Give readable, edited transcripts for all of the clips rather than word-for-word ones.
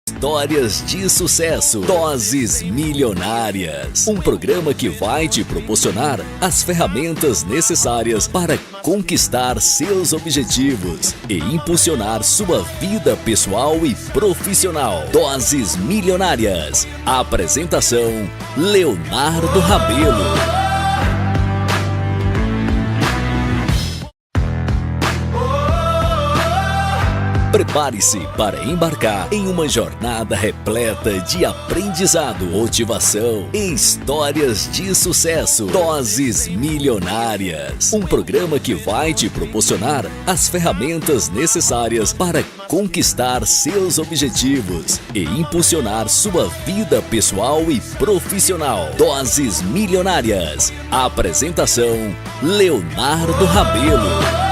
Histórias de sucesso, Doses Milionárias. Um programa que vai te proporcionar as ferramentas necessárias para conquistar seus objetivos e impulsionar sua vida pessoal e profissional. Doses Milionárias. Apresentação: Leonardo Rabelo. Prepare-se para embarcar em uma jornada repleta de aprendizado, motivação e histórias de sucesso. Doses Milionárias. Um programa que vai te proporcionar as ferramentas necessárias para conquistar seus objetivos e impulsionar sua vida pessoal e profissional. Doses Milionárias. Apresentação: Leonardo Rabelo.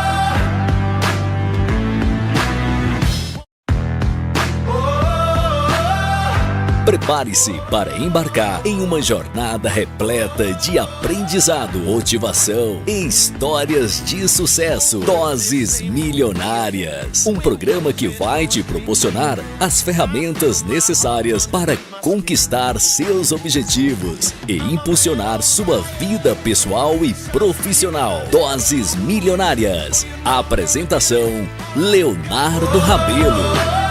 Prepare-se para embarcar em uma jornada repleta de aprendizado, motivação e histórias de sucesso. Doses Milionárias. Um programa que vai te proporcionar as ferramentas necessárias para conquistar seus objetivos e impulsionar sua vida pessoal e profissional. Doses Milionárias. Apresentação: Leonardo Rabelo.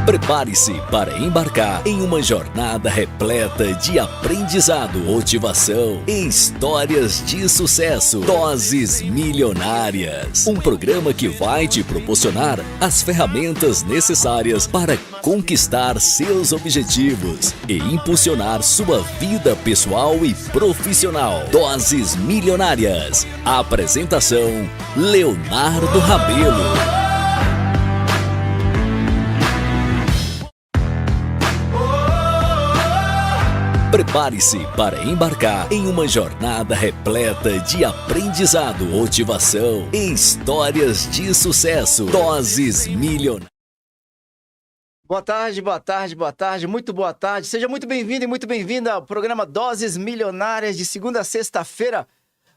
Prepare-se para embarcar em uma jornada repleta de aprendizado, motivação e histórias de sucesso. Doses Milionárias. Um programa que vai te proporcionar as ferramentas necessárias para conquistar seus objetivos e impulsionar sua vida pessoal e profissional. Doses Milionárias. Apresentação: Leonardo Rabelo. Prepare-se para embarcar em uma jornada repleta de aprendizado, motivação e histórias de sucesso. Doses Milionárias. Boa tarde, boa tarde, boa tarde, muito boa tarde. Seja muito bem-vindo e muito bem-vinda ao programa Doses Milionárias de segunda a sexta-feira,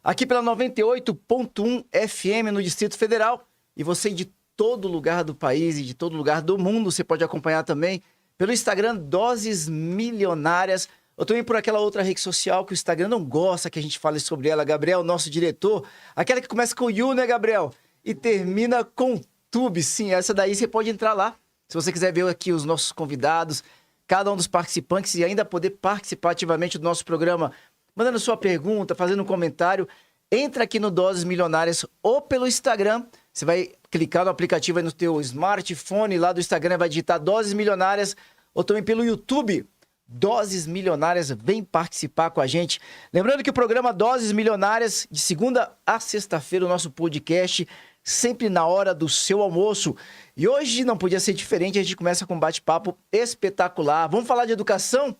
aqui pela 98.1 FM no Distrito Federal. E você de todo lugar do país e de todo lugar do mundo, você pode acompanhar também pelo Instagram Doses Milionárias. Eu também por aquela outra rede social que o Instagram não gosta que a gente fale sobre ela. Gabriel, nosso diretor, aquela que começa com You, né, Gabriel? E termina com Tube. Sim, essa daí você pode entrar lá. Se você quiser ver aqui os nossos convidados, cada um dos participantes e ainda poder participar ativamente do nosso programa, mandando sua pergunta, fazendo um comentário, entra aqui no Doses Milionárias ou pelo Instagram. Você vai clicar no aplicativo aí no teu smartphone, lá do Instagram vai digitar Doses Milionárias, ou também pelo YouTube. Doses Milionárias, vem participar com a gente. Lembrando que o programa Doses Milionárias, de segunda a sexta-feira, o nosso podcast, sempre na hora do seu almoço. E hoje não podia ser diferente, a gente começa com um bate-papo espetacular. Vamos falar de educação?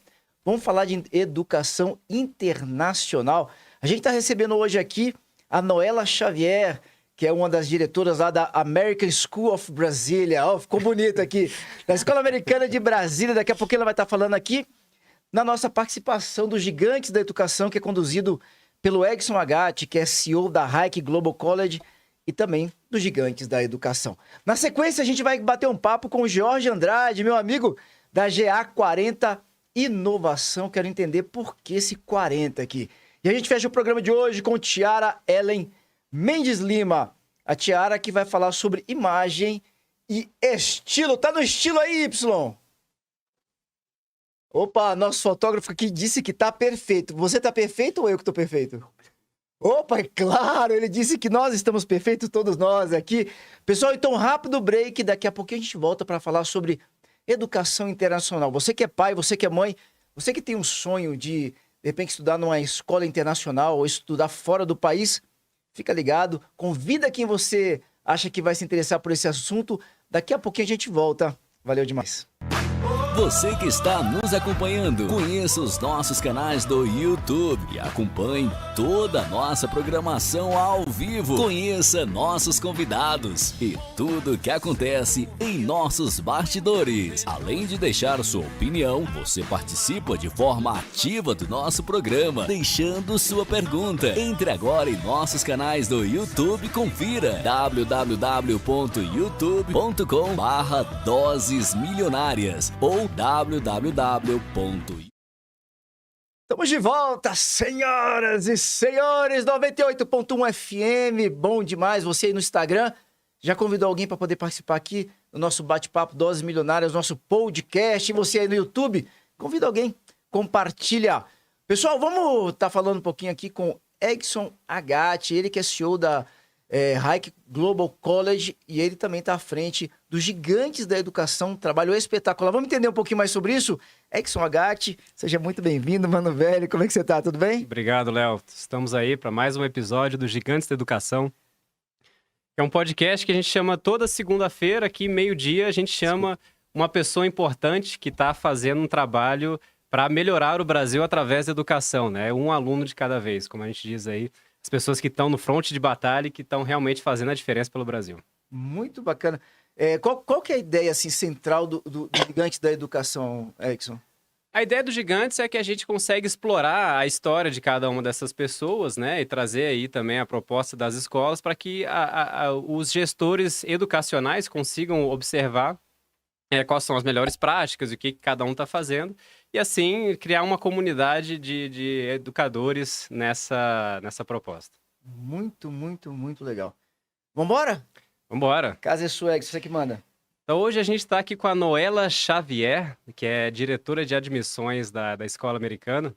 Vamos falar de educação internacional. A gente está recebendo hoje aqui a Noela Xavier, que é uma das diretoras lá da American School of Brasília. Oh, ficou bonito aqui. Da Escola Americana de Brasília. Daqui a pouquinho ela vai estar falando aqui na nossa participação dos Gigantes da Educação, que é conduzido pelo Edson Agatti, que é CEO da Hike Global College e também dos Gigantes da Educação. Na sequência, a gente vai bater um papo com o Jorge Andrade, meu amigo da GA40 Inovação. Quero entender por que esse 40 aqui. E a gente fecha o programa de hoje com Tiara Ellen Mendes Lima, a Tiara que vai falar sobre imagem e estilo. Tá no estilo aí, Y? Opa, nosso fotógrafo aqui disse que tá perfeito. Você tá perfeito ou eu que tô perfeito? Opa, é claro, ele disse que nós estamos perfeitos, todos nós aqui. Pessoal, então rápido break, daqui a pouquinho a gente volta para falar sobre educação internacional. Você que é pai, você que é mãe, você que tem um sonho de repente, estudar numa escola internacional ou estudar fora do país, fica ligado, convida quem você acha que vai se interessar por esse assunto. Daqui a pouquinho a gente volta. Valeu demais. Você que está nos acompanhando, conheça os nossos canais do YouTube e acompanhe toda a nossa programação ao vivo. Conheça nossos convidados e tudo o que acontece em nossos bastidores. Além de deixar sua opinião, você participa de forma ativa do nosso programa, deixando sua pergunta. Entre agora em nossos canais do YouTube e confira www.youtube.com/Doses Milionárias ou www. Estamos de volta, senhoras e senhores, 98.1 FM, bom demais. Você aí no Instagram, já convidou alguém para poder participar aqui no nosso bate-papo Doses Milionárias, nosso podcast. E você aí no YouTube, convida alguém, compartilha. Pessoal, vamos estar falando um pouquinho aqui com Edson Agatti, ele que é CEO da Hike Global College, e ele também está à frente dos gigantes da educação, trabalho espetacular. Vamos entender um pouquinho mais sobre isso? Edson Agatti, seja muito bem-vindo, mano velho. Como é que você tá? Tudo bem? Obrigado, Léo. Estamos aí para mais um episódio dos Gigantes da Educação. É um podcast que a gente chama toda segunda-feira, aqui meio-dia, a gente chama uma pessoa importante que está fazendo um trabalho para melhorar o Brasil através da educação, né? Um aluno de cada vez, como a gente diz aí. As pessoas que estão no fronte de batalha e que estão realmente fazendo a diferença pelo Brasil. Muito bacana. Qual que é a ideia assim, central do gigante da educação, Edson? A ideia dos gigantes é que a gente consegue explorar a história de cada uma dessas pessoas, né? E trazer aí também a proposta das escolas para que os gestores educacionais consigam observar quais são as melhores práticas, o que cada um está fazendo, e assim criar uma comunidade de educadores nessa proposta. Muito, muito, muito legal. Vambora? Vambora. Casa é sua, você que manda. Então hoje a gente está aqui com a Noela Xavier, que é diretora de admissões da Escola Americana.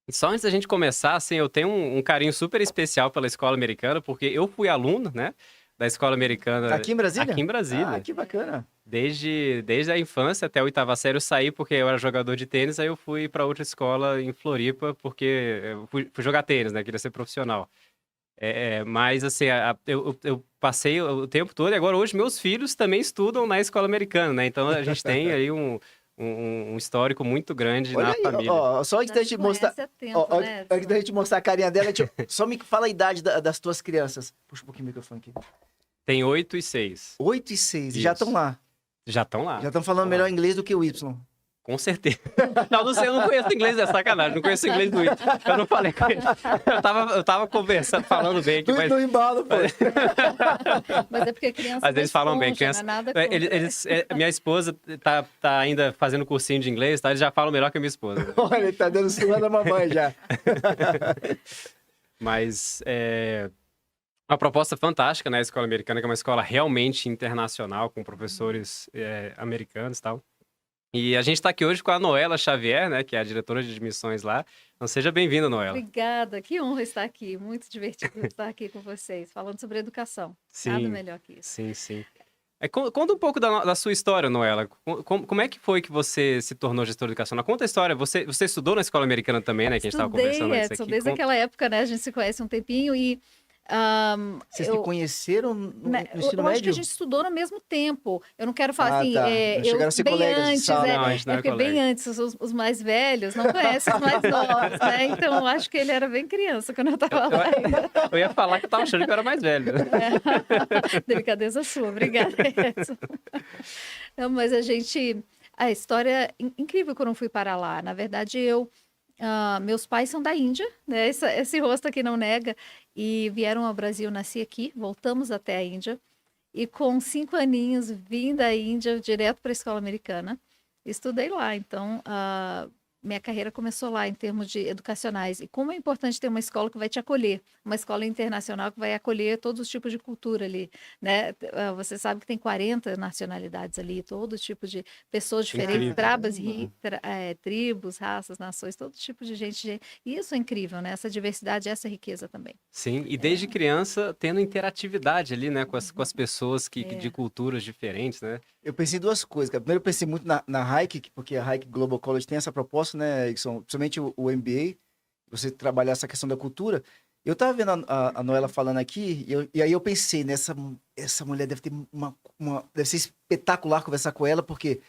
E só antes da gente começar, assim, eu tenho um carinho super especial pela Escola Americana, porque eu fui aluno, né, da Escola Americana. Aqui em Brasília? Aqui em Brasília. Ah, que bacana. Desde a infância até a 8ª série eu saí porque eu era jogador de tênis, aí eu fui para outra escola em Floripa porque eu fui jogar tênis, né? Queria ser profissional. Mas assim, eu passei o tempo todo e agora hoje meus filhos também estudam na Escola Americana, né? Então a gente tem aí um histórico muito grande na família. Só antes da gente mostrar, antes da gente mostrar a carinha dela, só me fala a idade das tuas crianças. Puxa um pouquinho o microfone aqui. Tem 8 e 6. 8 e 6, Isso. já estão lá. Já estão lá. Já estão falando melhor inglês do que o Y. Com certeza. Não sei, eu não conheço inglês, é sacanagem. Não conheço inglês do Y. Eu não falei com ele. Eu tava conversando, falando bem aqui. Tudo no embalo, pô. Mas é porque criança. Mas eles falam bem, criança. Não é nada contra. Minha esposa tá ainda fazendo cursinho de inglês, tá? Eles já falam melhor que a minha esposa. Olha, ele tá dando surra da mamãe já. Mas uma proposta fantástica, né? A Escola Americana, que é uma escola realmente internacional, com professores americanos e tal. E a gente está aqui hoje com a Noela Xavier, né? Que é a diretora de admissões lá. Então seja bem-vinda, Noela. Obrigada, que honra estar aqui. Muito divertido estar aqui com vocês, falando sobre educação. Sim, nada melhor que isso. Sim, sim. Conta um pouco da sua história, Noela. Como é que foi que você se tornou gestora educacional? Conta a história. Você estudou na Escola Americana também, né? Que a gente estava conversando antes aqui. Desde aquela época, né? A gente se conhece um tempinho e... Vocês se conheceram no ensino médio? Eu acho que a gente estudou no mesmo tempo. Eu não quero falar assim, tá. eu bem antes, Não, a gente não é porque colega. bem antes, os mais velhos não conhecem os mais novos, né? Então, eu acho que ele era bem criança quando eu estava lá ainda. Eu ia falar que eu estava achando que eu era mais velho. Delicadeza sua, obrigada. Não, mas a história é incrível quando eu fui para lá. Na verdade, meus pais são da Índia, né? Esse rosto aqui não nega. E vieram ao Brasil, nasci aqui, voltamos até a Índia. E com 5 aninhos, vim da Índia direto para a Escola Americana. Estudei lá, então minha carreira começou lá em termos de educacionais. E como é importante ter uma escola que vai te acolher, uma escola internacional que vai acolher todos os tipos de cultura ali, né? Você sabe que tem 40 nacionalidades ali, todo tipo de pessoas diferentes, tribos, raças, nações, todo tipo de gente. E isso é incrível, né? Essa diversidade, essa riqueza também. Sim, e desde criança tendo interatividade ali, né? Com as pessoas de culturas diferentes, né? Eu pensei em duas coisas, cara. Primeiro, eu pensei muito na Hike, porque a Hike Global College tem essa proposta, né, Edson? Principalmente o MBA, você trabalhar essa questão da cultura. Eu tava vendo a Noela falando aqui, e aí eu pensei essa mulher deve ter deve ser espetacular conversar com ela, porque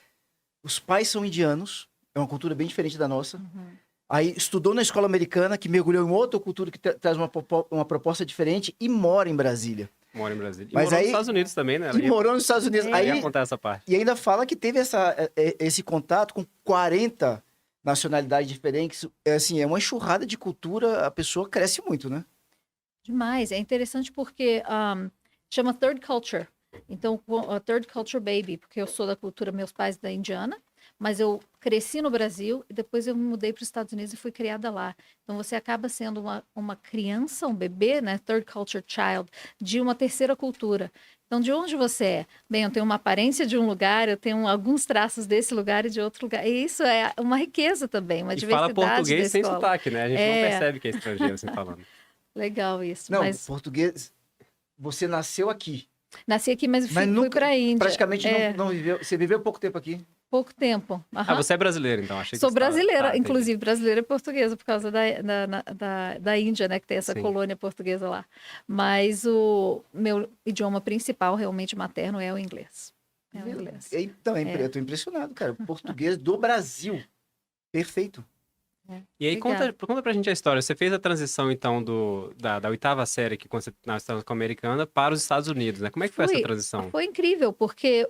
Os pais são indianos, é uma cultura bem diferente da nossa. Uhum. Aí estudou na escola americana, que mergulhou em outra cultura que traz uma proposta diferente e mora em Brasília. Mora em Brasília. E Mas morou aí- nos Estados Unidos também, né? E morou nos Estados Unidos. Aí Aí, acontece essa parte. e ainda fala que teve esse contato com 40 nacionalidades diferentes. Assim, é uma enxurrada de cultura, a pessoa cresce muito, né? Demais. É interessante porque chama third culture. Então, a third culture baby, porque eu sou da cultura, meus pais da indiana, mas eu cresci no Brasil e depois eu me mudei para os Estados Unidos e fui criada lá. Então, você acaba sendo uma criança, um bebê, né? Third culture child, de uma terceira cultura. Então, de onde você é? Bem, eu tenho uma aparência de um lugar, eu tenho alguns traços desse lugar e de outro lugar. E isso é uma riqueza também, uma E fala diversidade português da sem escola. sotaque, né? A gente não percebe que é estrangeiro assim falando. Legal isso. Não, Mas português, você nasceu aqui. nasci aqui, mas fui nunca- para a Índia. Praticamente É, não viveu. Você viveu pouco tempo aqui. pouco tempo. Ah, Aham. você é brasileiro, então. Achei que Sou você tava- brasileira, entendi. inclusive brasileira e portuguesa, por causa da Índia, né, que tem essa Sim. colônia portuguesa lá. Mas o meu idioma principal, realmente materno, é o inglês. É o inglês. Então, eu tô impressionado, cara. Português do Brasil. Perfeito. E aí, Obrigada. conta pra gente a história. Você fez a transição, então, da oitava série, que quando você estava com a americana, para os Estados Unidos, né? Como é que foi essa Fui. transição? Foi incrível, porque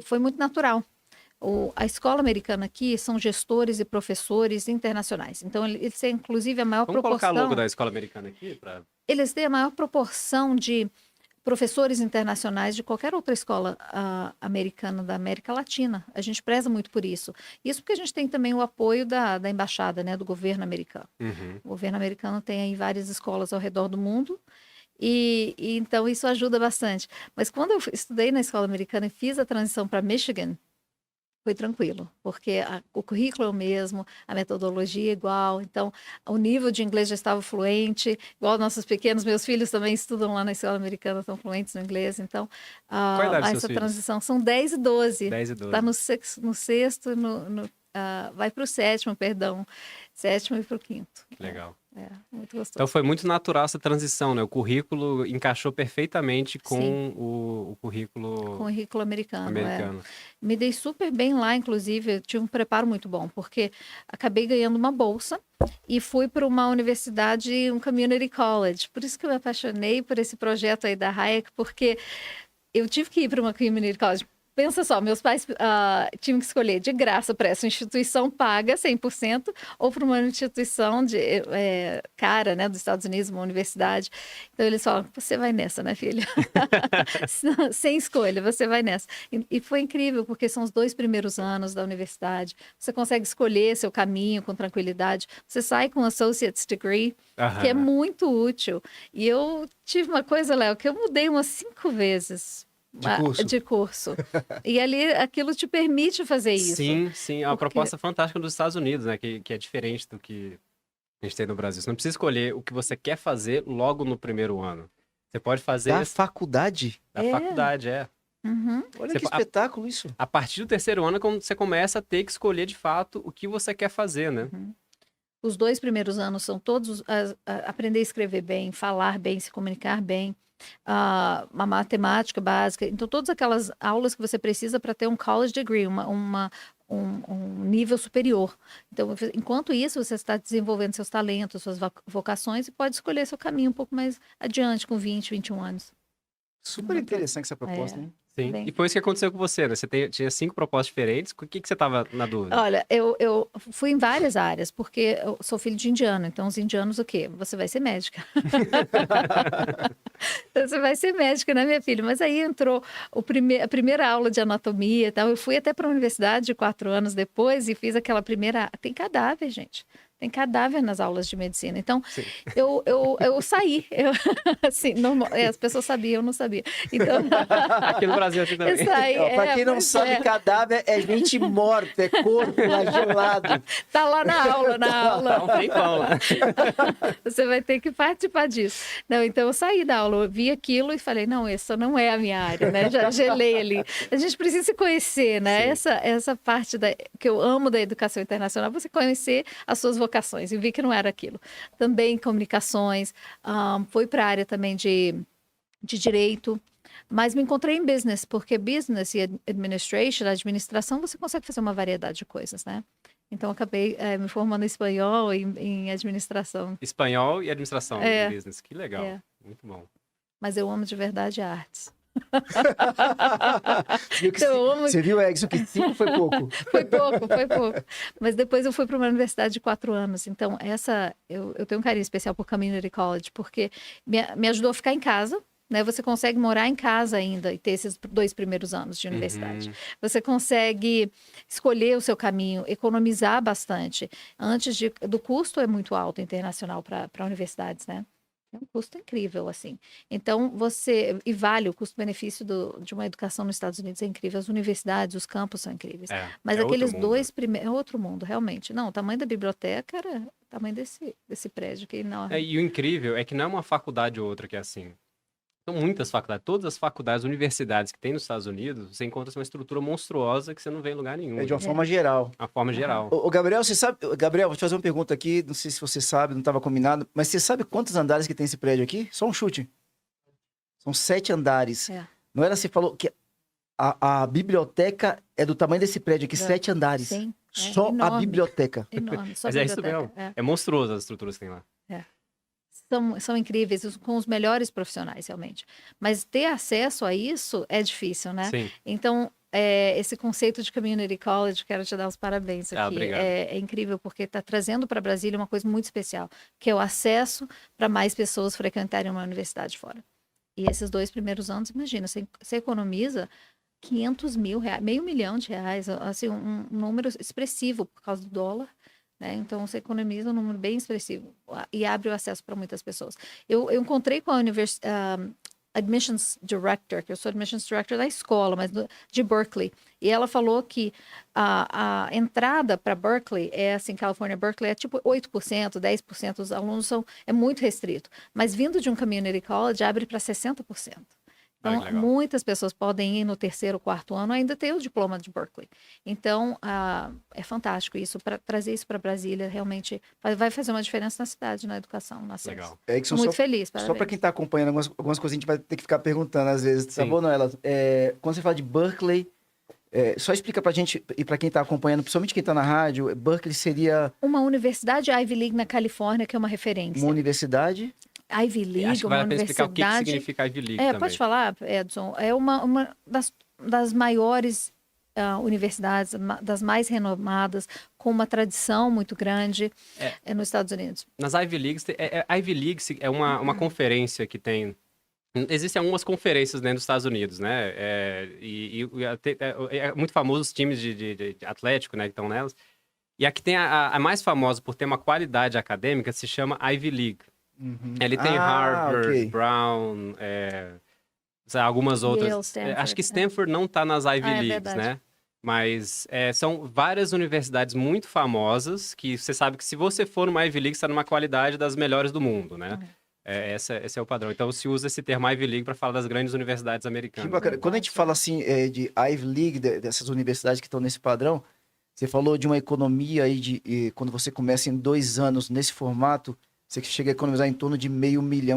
foi muito natural. A escola americana aqui são gestores e professores internacionais. Então, eles têm, inclusive, a maior Vamos colocar proporção... logo da escola americana aqui? Eles têm a maior proporção de professores internacionais de qualquer outra escola americana da América Latina. A gente preza muito por isso. Isso porque a gente tem também o apoio da embaixada, né, do governo americano. Uhum. O governo americano tem aí várias escolas ao redor do mundo e então isso ajuda bastante. Mas quando eu estudei na escola americana e fiz a transição para Michigan, foi tranquilo, porque o currículo é o mesmo, a metodologia é igual, então o nível de inglês já estava fluente, igual nossos pequenos, meus filhos também estudam lá na escola americana, estão fluentes no inglês, então Qual a idade dos seus essa filhos? transição são 10 e 12. 10 e 12. Está no sexto, vai para o sétimo, perdão, sétimo e para o quinto. Legal. É, muito gostoso. Então foi muito natural essa transição, né? O currículo encaixou perfeitamente com Sim. o Com o currículo currículo americano. americano. Me dei super bem lá, inclusive, eu tive um preparo muito bom, porque acabei ganhando uma bolsa e fui para uma universidade, um community college. Por isso que eu me apaixonei por esse projeto aí da Hayek, porque eu tive que ir para uma community college. Pensa só, meus pais tinham que escolher de graça para essa instituição paga 100% ou para uma instituição cara, né, dos Estados Unidos, uma universidade. Então eles falam, você vai nessa, né, filha? Sem escolha, você vai nessa. E foi incrível, porque são os 2 primeiros anos da universidade. Você consegue escolher seu caminho com tranquilidade. Você sai com um associate's degree, que é Aham. muito útil. E eu tive uma coisa, Léo, que eu mudei umas 5 vezes. De curso. E ali, aquilo te permite fazer isso. Sim, sim. É uma Porque- proposta fantástica dos Estados Unidos, né? Que é diferente do que a gente tem no Brasil. Você não precisa escolher o que você quer fazer logo no primeiro ano. Você pode fazer Da faculdade? da É. faculdade, é. Uhum. Olha Você que fa- espetáculo isso. A partir do terceiro ano é quando você começa a ter que escolher de fato o que você quer fazer, né? Os 2 primeiros anos são todos aprender a escrever bem, falar bem, se comunicar bem, uma matemática básica. Então, todas aquelas aulas que você precisa para ter um college degree, um nível superior. Então, enquanto isso, você está desenvolvendo seus talentos, suas vocações e pode escolher seu caminho um pouco mais adiante, com 20, 21 anos. Super interessante essa proposta, né? Sim. Bem. E foi isso que aconteceu com você, né? Você tinha 5 propostas diferentes. Com o que você estava na dúvida? Olha, eu fui em várias áreas, porque eu sou filho de indiano, então os indianos o quê? Você vai ser médica. Você vai ser médica, né, minha filha? Mas aí entrou a primeira aula de anatomia e tal. Eu fui até para a universidade 4 anos depois e fiz aquela primeira... Tem cadáver, gente. Tem cadáver nas aulas de medicina. Então, Sim. eu saí. Assim, as pessoas sabiam, eu não sabia. Então, Aqui no Brasil, aqui também. eu saí. Pra quem não pois sabe, é. cadáver é gente morta, é corpo lá gelado. Tá lá na aula, Dá um tempão lá. Você vai ter que participar disso. Não, então eu saí da aula, eu vi aquilo e falei, não, essa não é a minha área, né? Já gelei ali. A gente precisa se conhecer, né? Essa parte que eu amo da educação internacional, você conhecer as suas vocações. E vi que não era aquilo. Também comunicações, foi para a área também de direito. Mas me encontrei em business, porque business e administration, administração, você consegue fazer uma variedade de coisas, né? Então, acabei me formando em espanhol e em administração. Espanhol e administração É. em business. Que legal. É. Muito bom. Mas eu amo de verdade artes. Viu que Então, eu amo... Você viu, Edson, que 5 foi pouco. Foi pouco, foi pouco. Mas depois eu fui para uma universidade de 4 anos. Então, eu tenho um carinho especial por Community College, porque me ajudou a ficar em casa, né? Você consegue morar em casa ainda e ter esses 2 primeiros anos de universidade. Você consegue escolher o seu caminho, economizar bastante. Do custo é muito alto internacional para universidades, né? É um custo incrível, assim. Então, e vale o custo-benefício de uma educação nos Estados Unidos é incrível. As universidades, os campos são incríveis. Mas aqueles dois primeiros... É outro mundo, realmente. Não, o tamanho da biblioteca era o tamanho desse prédio, que é enorme. E o incrível é que não é uma faculdade ou outra que é assim. São muitas faculdades. Todas as faculdades, universidades que tem nos Estados Unidos, você encontra uma estrutura monstruosa que você não vê em lugar nenhum. É de uma forma geral. Uma forma geral. Ô, Gabriel, você sabe... Gabriel, vou te fazer uma pergunta aqui. Não sei se você sabe, não estava combinado. Mas você sabe quantos andares que tem esse prédio aqui? Só um chute. São 7 andares. É. Não era? Você falou que a biblioteca é do tamanho desse prédio aqui, 7 andares. Sim. Só a enorme. biblioteca. Enorme. Só a Mas é isso biblioteca. mesmo. É monstruoso as estruturas que tem lá. São incríveis, com os melhores profissionais, realmente. Mas ter acesso a isso é difícil, né? Sim. Então, esse conceito de community college, quero te dar os parabéns aqui. Obrigado. É incrível, porque está trazendo para Brasília uma coisa muito especial, que é o acesso para mais pessoas frequentarem uma universidade fora. E esses 2 primeiros anos, imagina, você economiza 500 mil reais, R$500 mil, assim, um número expressivo por causa do dólar. Né? Então, você economiza um número bem expressivo e abre o acesso para muitas pessoas. Eu encontrei com a Admissions Director, que eu sou Admissions Director da escola, mas de Berkeley, e ela falou que a entrada para Berkeley, California, Berkeley, é tipo 8%, 10% dos alunos é muito restrito, mas vindo de um community college, abre para 60%. Então, muitas pessoas podem ir no 3º ou 4º ano ainda ter o diploma de Berkeley. Então, é fantástico isso, trazer isso para Brasília, realmente vai fazer uma diferença na cidade, na educação, na ciência. Legal. Muito feliz, Só para quem está acompanhando, algumas coisas a gente vai ter que ficar perguntando às vezes, tá bom, Noela? Quando você fala de Berkeley, só explica para a gente e para quem está acompanhando, principalmente quem está na rádio, Berkeley seria... Uma universidade Ivy League na Califórnia, que é uma referência. Uma universidade... Ivy League, Acho que uma vale a pena explicar universidade... o que significa Ivy League também. Pode falar, Edson. É uma das maiores universidades, das mais renomadas, com uma tradição muito grande nos Estados Unidos. Nas Ivy Leagues, Ivy League é uma conferência que tem... Existem algumas conferências dentro dos Estados Unidos, né? É muito famoso os times de atlético, né, que estão nelas. E a que tem a mais famosa por ter uma qualidade acadêmica se chama Ivy League. Ele tem Harvard, Brown, algumas outras. Yale, Stanford, acho que Stanford não está nas Ivy Leagues, verdade. né? Mas são várias universidades muito famosas que você sabe que se você for numa Ivy League, você está numa qualidade das melhores do mundo, né? Esse é o padrão. Então, se usa esse termo Ivy League para falar das grandes universidades americanas. Que bacana. Quando a gente fala assim de Ivy League, dessas universidades que estão nesse padrão, você falou de uma economia aí quando você começa em 2 anos nesse formato, você chega a economizar em torno de R$500 mil.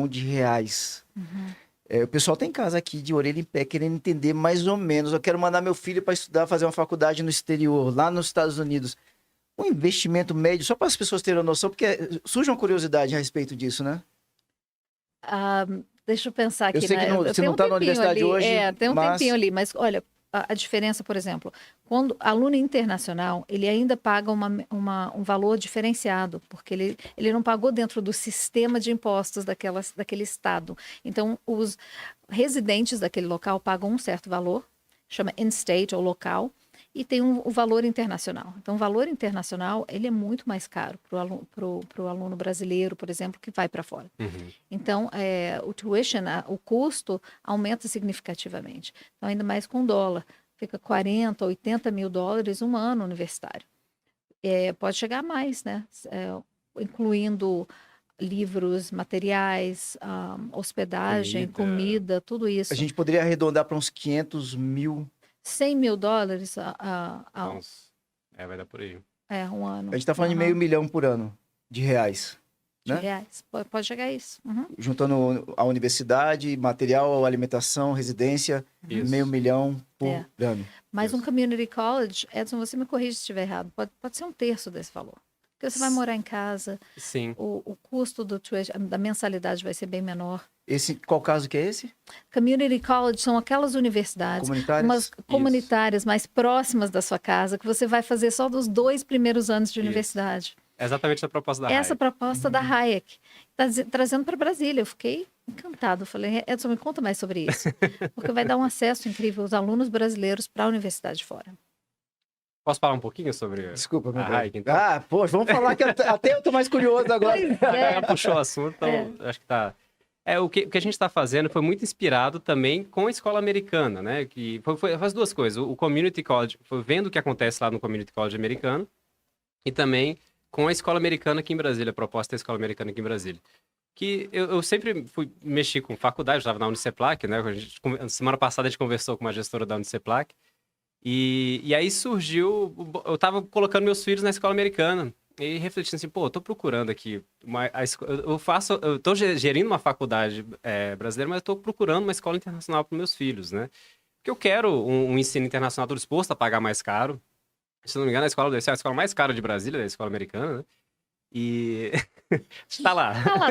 O pessoal tá em casa aqui de orelha em pé, querendo entender mais ou menos. Eu quero mandar meu filho para estudar, fazer uma faculdade no exterior, lá nos Estados Unidos. Um investimento médio, só para as pessoas terem uma noção, porque surge uma curiosidade a respeito disso, né? Deixa eu pensar aqui. Eu sei que você não está na universidade hoje, tem um tempinho ali, mas olha, a diferença, por exemplo, quando aluno internacional, ele ainda paga um valor diferenciado, porque ele não pagou dentro do sistema de impostos daquele estado. Então, os residentes daquele local pagam um certo valor, chama in-state ou local, e tem o valor internacional. Então, o valor internacional, ele é muito mais caro para o aluno brasileiro, por exemplo, que vai para fora. Então, o tuition, o custo aumenta significativamente. Então, ainda mais com dólar. Fica 40, 80 mil dólares um ano universitário. Pode chegar a mais, né? Incluindo livros, materiais, hospedagem, comida, tudo isso. A gente poderia arredondar para uns 500 mil... 100 mil dólares vai dar por aí. um ano. A gente está falando de R$500 mil por ano, de reais. né? Reais. Pode chegar a isso. Uhum. Juntando a universidade, material, alimentação, residência, Isso. R$500 mil por É. ano. Mas um Isso. community college, Edson, você me corrige se estiver errado, pode ser um terço desse valor. Porque você vai morar em casa, Sim. o custo da mensalidade vai ser bem menor. Qual caso que é esse? Community college são aquelas universidades, Comunitárias? umas comunitárias mais próximas da sua casa, que você vai fazer só dos 2 primeiros anos de Isso. universidade. É exatamente a proposta da Essa Hayek. proposta da Hayek, trazendo para Brasília. Eu fiquei encantado. Eu falei, Edson, me conta mais sobre isso. Porque vai dar um acesso incrível aos alunos brasileiros para a universidade de fora. Posso falar um pouquinho sobre Desculpa, meu a bem. Hayek, então? Poxa, vamos falar que até eu tô mais curioso agora. Pois Já é. puxou o assunto, então acho que tá... o que a gente está fazendo foi muito inspirado também com a escola americana, né? Que faz duas coisas. O Community College, foi vendo o que acontece lá no Community College americano e também com a escola americana aqui em Brasília, a proposta da escola americana aqui em Brasília. Que eu sempre mexi com faculdade, eu estava na Uniceplac, né? Semana passada a gente conversou com uma gestora da Uniceplac. E aí surgiu, eu estava colocando meus filhos na escola americana e refletindo assim, eu tô procurando aqui, eu tô gerindo uma faculdade brasileira, mas eu tô procurando uma escola internacional para meus filhos, né? Porque eu quero um ensino internacional, tô disposto a pagar mais caro. Se não me engano, a escola deve ser a escola mais cara de Brasília, a escola americana, né? E... tá lá. Tá lá.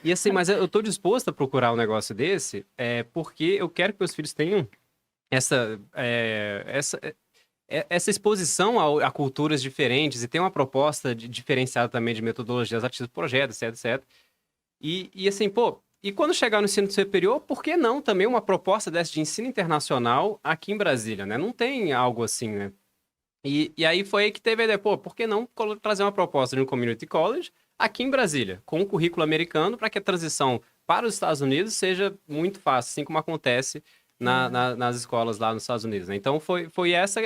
E assim, mas eu tô disposto a procurar um negócio desse, porque eu quero que meus filhos tenham essa exposição a culturas diferentes e tem uma proposta diferenciada também de metodologias ativas, projetos, etc. E assim, e quando chegar no ensino superior, por que não também uma proposta dessa de ensino internacional aqui em Brasília, né? Não tem algo assim, né? E aí foi aí que teve a ideia, por que não trazer uma proposta de um community college aqui em Brasília, com um currículo americano, para que a transição para os Estados Unidos seja muito fácil, assim como acontece nas escolas lá nos Estados Unidos, né? Então foi essa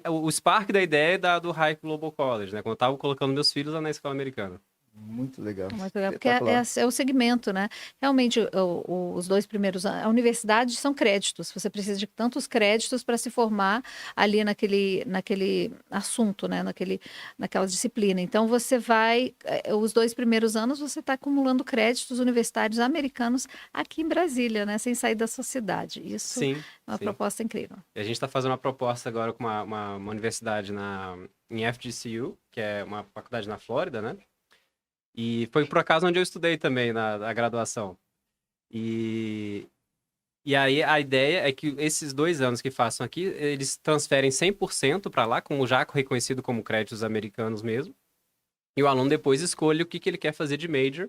o spark da ideia do Hayek Global College, né? Quando eu estava colocando meus filhos lá na escola americana. Muito legal. Muito legal, porque é o segmento, né? Realmente, os 2 primeiros anos, a universidade são créditos. Você precisa de tantos créditos para se formar ali naquele assunto, né? Naquela disciplina. Então, você os 2 primeiros anos, você está acumulando créditos universitários americanos aqui em Brasília, né? Sem sair da sua cidade. Isso é uma proposta incrível. E a gente está fazendo uma proposta agora com uma universidade em FGCU, que é uma faculdade na Flórida, né? E foi por acaso onde eu estudei também na graduação. E aí a ideia é que esses 2 anos que façam aqui, eles transferem 100% para lá, já reconhecido como créditos americanos mesmo. E o aluno depois escolhe o que ele quer fazer de major.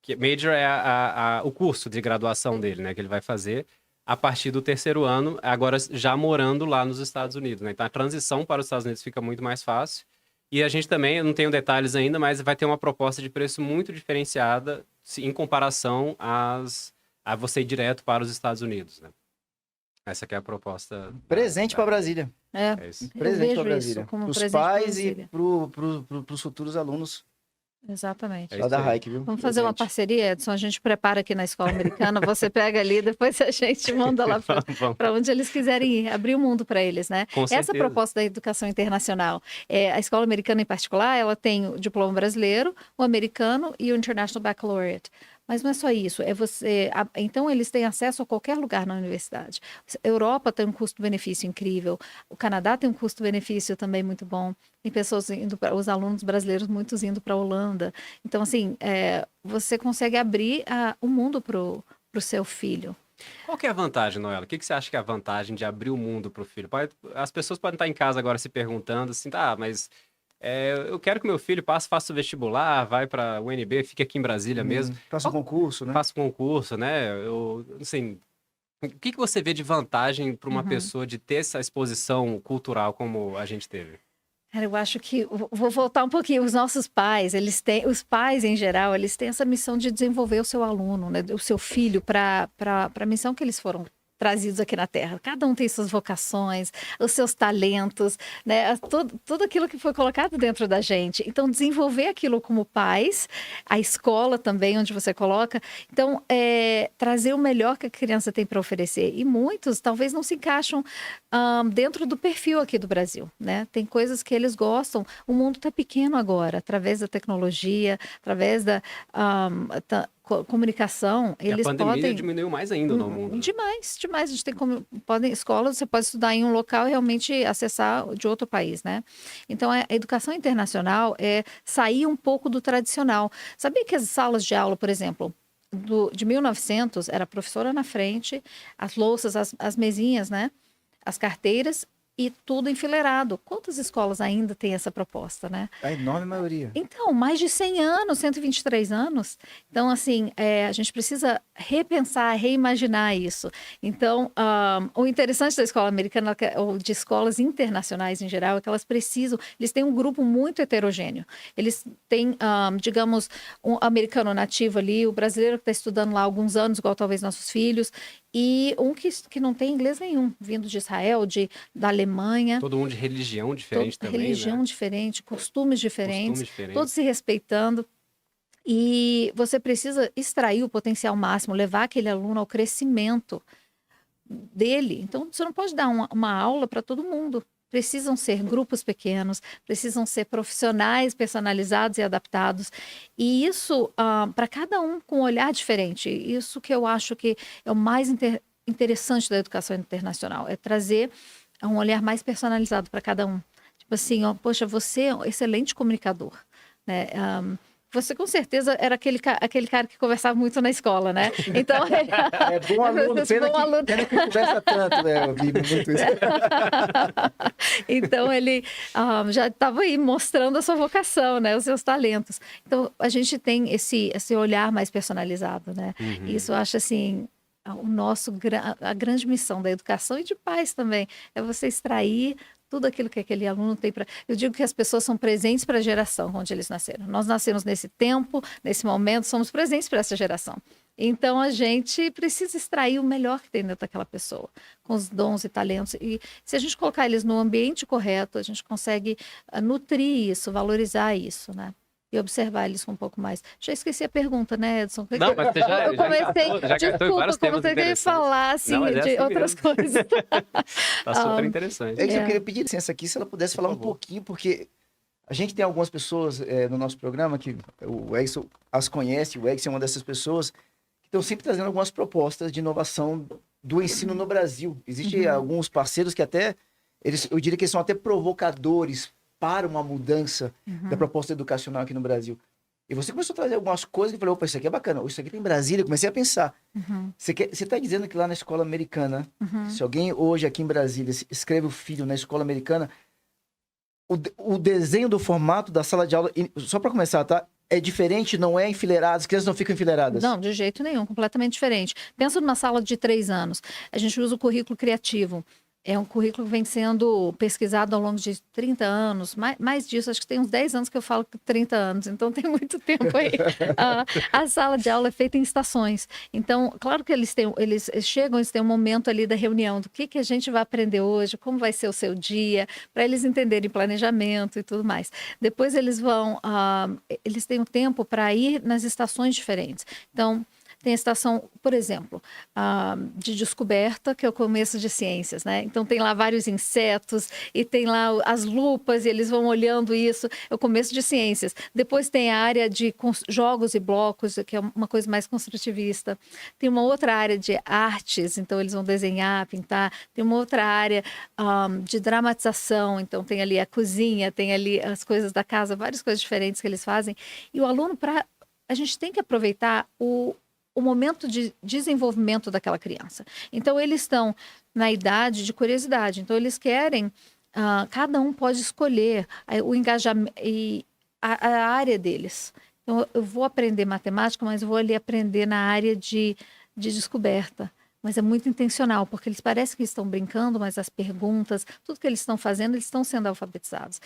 Que major é o curso de graduação dele, né? Que ele vai fazer a partir do 3º ano, agora já morando lá nos Estados Unidos, né? Então a transição para os Estados Unidos fica muito mais fácil. E a gente também, eu não tenho detalhes ainda, mas vai ter uma proposta de preço muito diferenciada em comparação a você ir direto para os Estados Unidos, né? Essa que é a proposta. Presente para Brasília. É isso. Presente para vejo Brasília. isso como Para os presente pra pais e Brasília. para os futuros alunos Exatamente. É lá da isso aí. Hayek, viu? Vamos fazer uma Presente. parceria, Edson. A gente prepara aqui na escola americana, você pega ali, depois a gente manda lá Vamos. para onde eles quiserem ir, abrir o mundo para eles, né? Com Essa certeza. proposta da educação internacional, a escola americana em particular, ela tem o diploma brasileiro, o americano e o International Baccalaureate. Mas não é só isso, então eles têm acesso a qualquer lugar na universidade. A Europa tem um custo-benefício incrível, o Canadá tem um custo-benefício também muito bom, tem pessoas os alunos brasileiros muitos indo para a Holanda. Então, assim, você consegue abrir o mundo para o seu filho. Qual que é a vantagem, Noela? O que você acha que é a vantagem de abrir o mundo para o filho? As pessoas podem estar em casa agora se perguntando assim, mas... eu quero que meu filho faça o vestibular, vai para o UNB, fique aqui em Brasília mesmo. Faça um concurso, né? Faça um concurso, né? Assim, o que você vê de vantagem para uma pessoa de ter essa exposição cultural como a gente teve? Cara, eu acho que vou voltar um pouquinho. Os nossos pais, os pais em geral, eles têm essa missão de desenvolver o seu aluno, né, o seu filho para a missão que eles foram trazidos aqui na Terra. Cada um tem suas vocações, os seus talentos, né? Tudo aquilo que foi colocado dentro da gente. Então, desenvolver aquilo como pais, a escola também, onde você coloca. Então, trazer o melhor que a criança tem para oferecer. E muitos talvez não se encaixam dentro do perfil aqui do Brasil, né? Tem coisas que eles gostam. O mundo está pequeno agora, através da tecnologia, através da comunicação, eles a pandemia podem... diminuiu mais ainda no mundo. Né? Demais. A gente tem escolas, você pode estudar em um local e realmente acessar de outro país, né? Então, a educação internacional é sair um pouco do tradicional. Sabia que as salas de aula, por exemplo, de 1900, era a professora na frente, as louças, as mesinhas, né? As carteiras e tudo enfileirado. Quantas escolas ainda têm essa proposta, né? A enorme maioria. Então, mais de 100 anos, 123 anos. Então, assim, a gente precisa repensar, reimaginar isso. Então, o interessante da escola americana, ou de escolas internacionais em geral, é que eles têm um grupo muito heterogêneo. Eles têm, digamos, um americano nativo ali, o brasileiro que está estudando lá há alguns anos, igual talvez nossos filhos, e um que não tem inglês nenhum, vindo de Israel, da Alemanha. Todo mundo de religião diferente também, religião né? diferente, costumes diferentes, diferentes. todos se respeitando. E você precisa extrair o potencial máximo, levar aquele aluno ao crescimento dele. Então, você não pode dar uma aula para todo mundo. Precisam ser grupos pequenos, precisam ser profissionais personalizados e adaptados. E isso, para cada um, com um olhar diferente. Isso que eu acho que é o mais interessante da educação internacional, é trazer um olhar mais personalizado para cada um. Tipo assim, poxa, você é um excelente comunicador, né? Você com certeza era aquele cara que conversava muito na escola, né? Então, é bom aluno, pena que conversa tanto, né? Eu vi muito isso. Então, ele já estava aí mostrando a sua vocação, né? Os seus talentos. Então, a gente tem esse olhar mais personalizado, né? Uhum. Isso eu acho, assim, a grande missão da educação e de pais também, é você extrair tudo aquilo que aquele aluno tem para... Eu digo que as pessoas são presentes para a geração onde eles nasceram. Nós nascemos nesse tempo, nesse momento, somos presentes para essa geração. Então, a gente precisa extrair o melhor que tem dentro daquela pessoa, com os dons e talentos. E se a gente colocar eles no ambiente correto, a gente consegue nutrir isso, valorizar isso, né? E observar eles com um pouco mais. Já esqueci a pergunta, né, Edson? Não, mas você já Desculpa, vários temas comecei a falar assim, não, de assim outras mesmo. coisas. Tá super interessante. Eu queria pedir licença aqui, se ela pudesse falar um pouquinho, porque a gente tem algumas pessoas no nosso programa que o Edson as conhece, o Edson é uma dessas pessoas que estão sempre trazendo algumas propostas de inovação do ensino no Brasil. Existem alguns parceiros que até, eu diria que eles são até provocadores para uma mudança da proposta educacional aqui no Brasil. E você começou a trazer algumas coisas que eu falei, opa, isso aqui é bacana, isso aqui tem em Brasília, eu comecei a pensar. Você está dizendo que lá na escola americana, se alguém hoje aqui em Brasília escreve o filho na escola americana, o desenho do formato da sala de aula, só para começar, tá? É diferente, não é enfileirado, as crianças não ficam enfileiradas. Não, de jeito nenhum, completamente diferente. Pensa numa sala de 3 anos, a gente usa o currículo criativo. É um currículo que vem sendo pesquisado ao longo de 30 anos, mais disso, acho que tem uns 10 anos que eu falo 30 anos, então tem muito tempo aí. A sala de aula é feita em estações, então, claro que eles chegam, eles têm um momento ali da reunião, do que a gente vai aprender hoje, como vai ser o seu dia, para eles entenderem planejamento e tudo mais. Depois eles têm um tempo para ir nas estações diferentes. Então, tem a estação, por exemplo, de descoberta, que é o começo de ciências, né? Então, tem lá vários insetos e tem lá as lupas e eles vão olhando isso, é o começo de ciências. Depois tem a área de jogos e blocos, que é uma coisa mais construtivista. Tem uma outra área de artes, então eles vão desenhar, pintar. Tem uma outra área de dramatização, então tem ali a cozinha, tem ali as coisas da casa, várias coisas diferentes que eles fazem. E o aluno, a gente tem que aproveitar o momento de desenvolvimento daquela criança. Então, eles estão na idade de curiosidade. Então, eles querem... cada um pode escolher o engajamento e a área deles. Então, eu vou aprender matemática, mas eu vou ali aprender na área de descoberta. Mas é muito intencional, porque eles parecem que estão brincando, mas as perguntas, tudo que eles estão fazendo, eles estão sendo alfabetizados.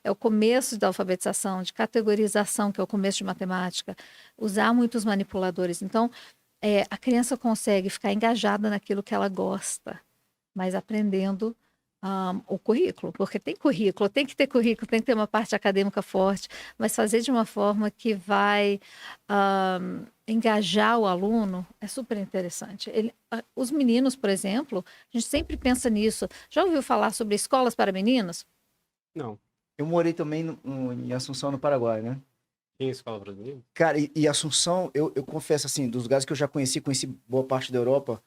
É o começo da alfabetização, de categorização, que é o começo de matemática. Usar muitos manipuladores. Então, a criança consegue ficar engajada naquilo que ela gosta, mas aprendendo o currículo, porque tem currículo, tem que ter uma parte acadêmica forte, mas fazer de uma forma que vai engajar o aluno é super interessante. Os meninos, por exemplo, a gente sempre pensa nisso. Já ouviu falar sobre escolas para meninos? Não. Eu morei também em Assunção, no Paraguai, né? Tem escola para meninos? Cara, e Assunção, eu confesso assim, dos lugares que eu já conheci boa parte da Europa,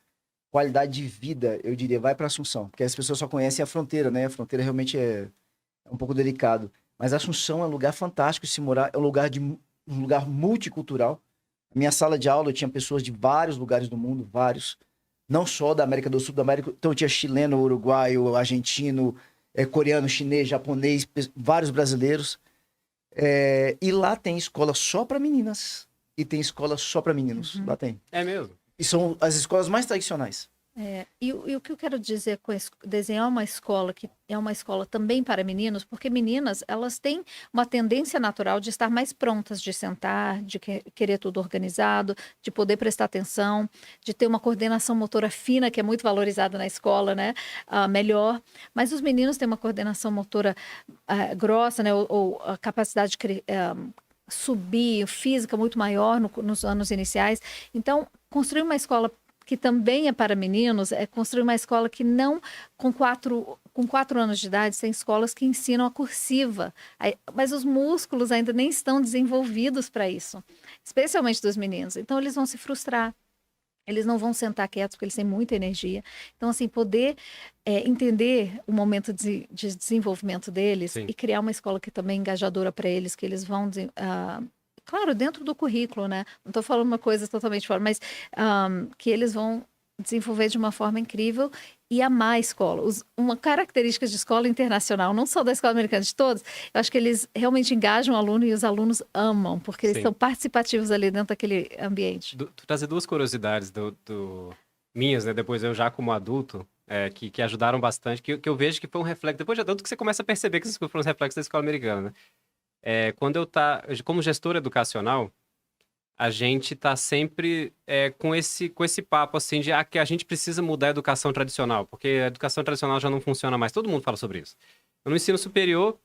qualidade de vida, eu diria, vai para Assunção, porque as pessoas só conhecem a fronteira, né? A fronteira realmente é um pouco delicado. Mas Assunção é um lugar fantástico de se morar, é um lugar multicultural. Minha sala de aula eu tinha pessoas de vários lugares do mundo, vários, não só da América do Sul, da América, então eu tinha chileno, uruguaio, argentino, coreano, chinês, japonês, vários brasileiros. E lá tem escola só para meninas e tem escola só para meninos. Lá tem. É mesmo? E são as escolas mais tradicionais. E o que eu quero dizer com desenhar uma escola que é uma escola também para meninos, porque meninas, elas têm uma tendência natural de estar mais prontas de sentar, de querer tudo organizado, de poder prestar atenção, de ter uma coordenação motora fina, que é muito valorizada na escola, né? Melhor. Mas os meninos têm uma coordenação motora grossa, né? Ou a capacidade de subir, física muito maior nos anos iniciais. Então, construir uma escola que também é para meninos, é construir uma escola que não, com 4 anos de idade, tem escolas que ensinam a cursiva, mas os músculos ainda nem estão desenvolvidos para isso, especialmente dos meninos. Então, eles vão se frustrar, eles não vão sentar quietos, porque eles têm muita energia. Então, assim, poder entender o momento de desenvolvimento deles Sim. e criar uma escola que também é engajadora para eles, que eles vão... Claro, dentro do currículo, né? Não estou falando uma coisa totalmente fora, mas que eles vão desenvolver de uma forma incrível e amar a escola. Uma característica de escola internacional, não só da escola americana, de todos, eu acho que eles realmente engajam o aluno e os alunos amam, porque eles são participativos ali dentro daquele ambiente. Trazer 2 curiosidades minhas, né? Depois eu já como adulto, que ajudaram bastante, que eu vejo que foi um reflexo. Depois de adulto que você começa a perceber que essas coisas foram um reflexo da escola americana, né? Quando como gestor educacional, a gente tá sempre com esse papo assim de que a gente precisa mudar a educação tradicional, porque a educação tradicional já não funciona mais. Todo mundo fala sobre isso. No ensino superior,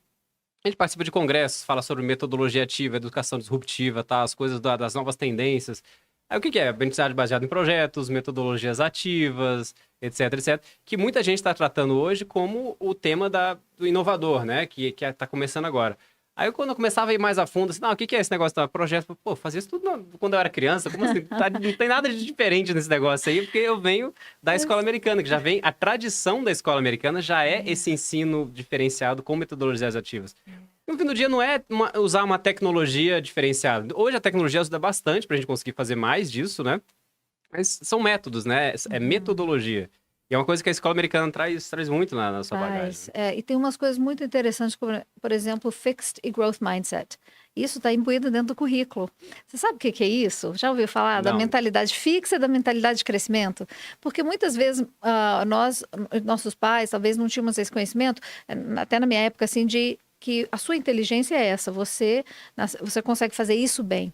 a gente participa de congressos, fala sobre metodologia ativa, educação disruptiva, tá? As coisas das novas tendências. Aí o que é? Aprendizagem baseada em projetos, metodologias ativas, etc, etc. Que muita gente está tratando hoje como o tema do inovador, né? Que tá começando agora. Aí quando eu começava a ir mais a fundo, assim, o que é esse negócio do projeto? Pô, fazia isso tudo quando eu era criança, como assim? Não tem nada de diferente nesse negócio aí, porque eu venho da escola americana, que já vem, a tradição da escola americana já é esse ensino diferenciado com metodologias ativas. No fim do dia não é usar uma tecnologia diferenciada. Hoje a tecnologia ajuda bastante pra gente conseguir fazer mais disso, né? Mas são métodos, né? É metodologia. E é uma coisa que a escola americana traz muito na sua bagagem. E tem umas coisas muito interessantes, como, por exemplo, Fixed e Growth Mindset. Isso está imbuído dentro do currículo. Você sabe o que é isso? Já ouviu falar da mentalidade fixa e da mentalidade de crescimento? Porque muitas vezes nossos pais, talvez não tínhamos esse conhecimento, até na minha época, assim, de que a sua inteligência é essa, você consegue fazer isso bem.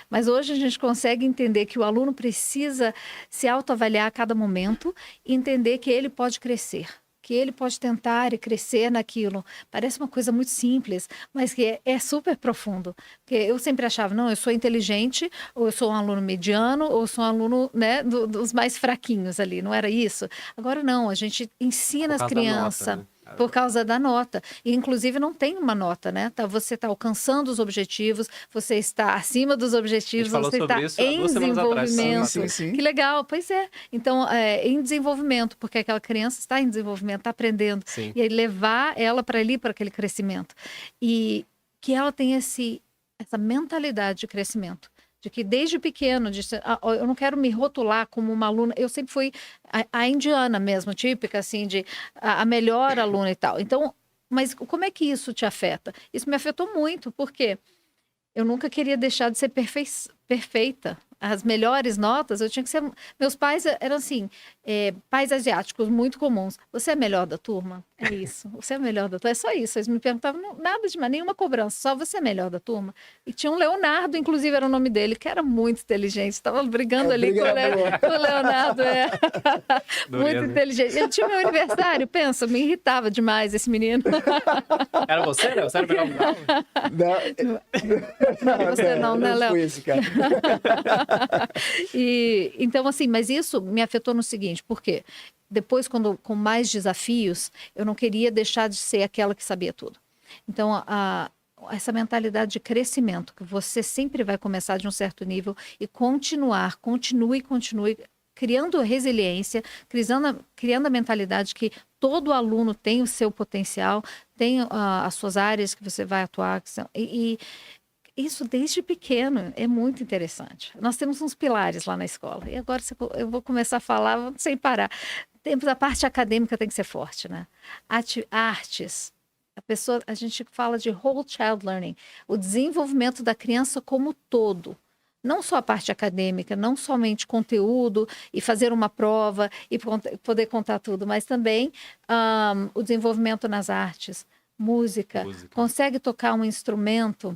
Mas hoje a gente consegue entender que o aluno precisa se autoavaliar a cada momento e entender que ele pode crescer, que ele pode tentar e crescer naquilo. Parece uma coisa muito simples, mas que é super profundo. Porque eu sempre achava, não, eu sou inteligente, ou eu sou um aluno mediano, ou eu sou um aluno, né, dos mais fraquinhos ali, não era isso? Agora não, a gente ensina as crianças... Por causa da nota. E, inclusive, não tem uma nota, né? Você está alcançando os objetivos, você está acima dos objetivos, você está em desenvolvimento. Sim. Que legal, pois é. Então, em desenvolvimento, porque aquela criança está em desenvolvimento, está aprendendo. Sim. E aí levar ela para ali, para aquele crescimento. E que ela tenha essa mentalidade de crescimento. De que desde pequeno, eu não quero me rotular como uma aluna, eu sempre fui a indiana mesmo, típica assim, de a melhor aluna e tal. Então, mas como é que isso te afeta? Isso me afetou muito, porque eu nunca queria deixar de ser perfeita. As melhores notas, eu tinha que ser... Meus pais eram assim, pais asiáticos muito comuns. Você é a melhor da turma? É isso. Você é o melhor da turma. É só isso. Eles me perguntavam nada demais, nenhuma cobrança. Só você é melhor da turma. E tinha um Leonardo, inclusive era o nome dele, que era muito inteligente. Estava brigando ali com o Leonardo. Muito inteligente. Ele tinha meu aniversário, pensa, me irritava demais esse menino. Era você, Léo? Você era melhor? Não, você não, né, Léo? Foi esse cara. Então, assim, mas isso me afetou no seguinte, por quê? Depois, com mais desafios, eu não queria deixar de ser aquela que sabia tudo. Então, essa mentalidade de crescimento, que você sempre vai começar de um certo nível e continue, criando resiliência, criando a mentalidade que todo aluno tem o seu potencial, tem as suas áreas que você vai atuar, e isso desde pequeno é muito interessante. Nós temos uns pilares lá na escola. E agora eu vou começar a falar sem parar. Temos a parte acadêmica tem que ser forte, né? Artes. A gente fala de whole child learning, o desenvolvimento da criança como todo. Não só a parte acadêmica, não somente conteúdo e fazer uma prova e poder contar tudo, mas também o desenvolvimento nas artes, música. Consegue tocar um instrumento.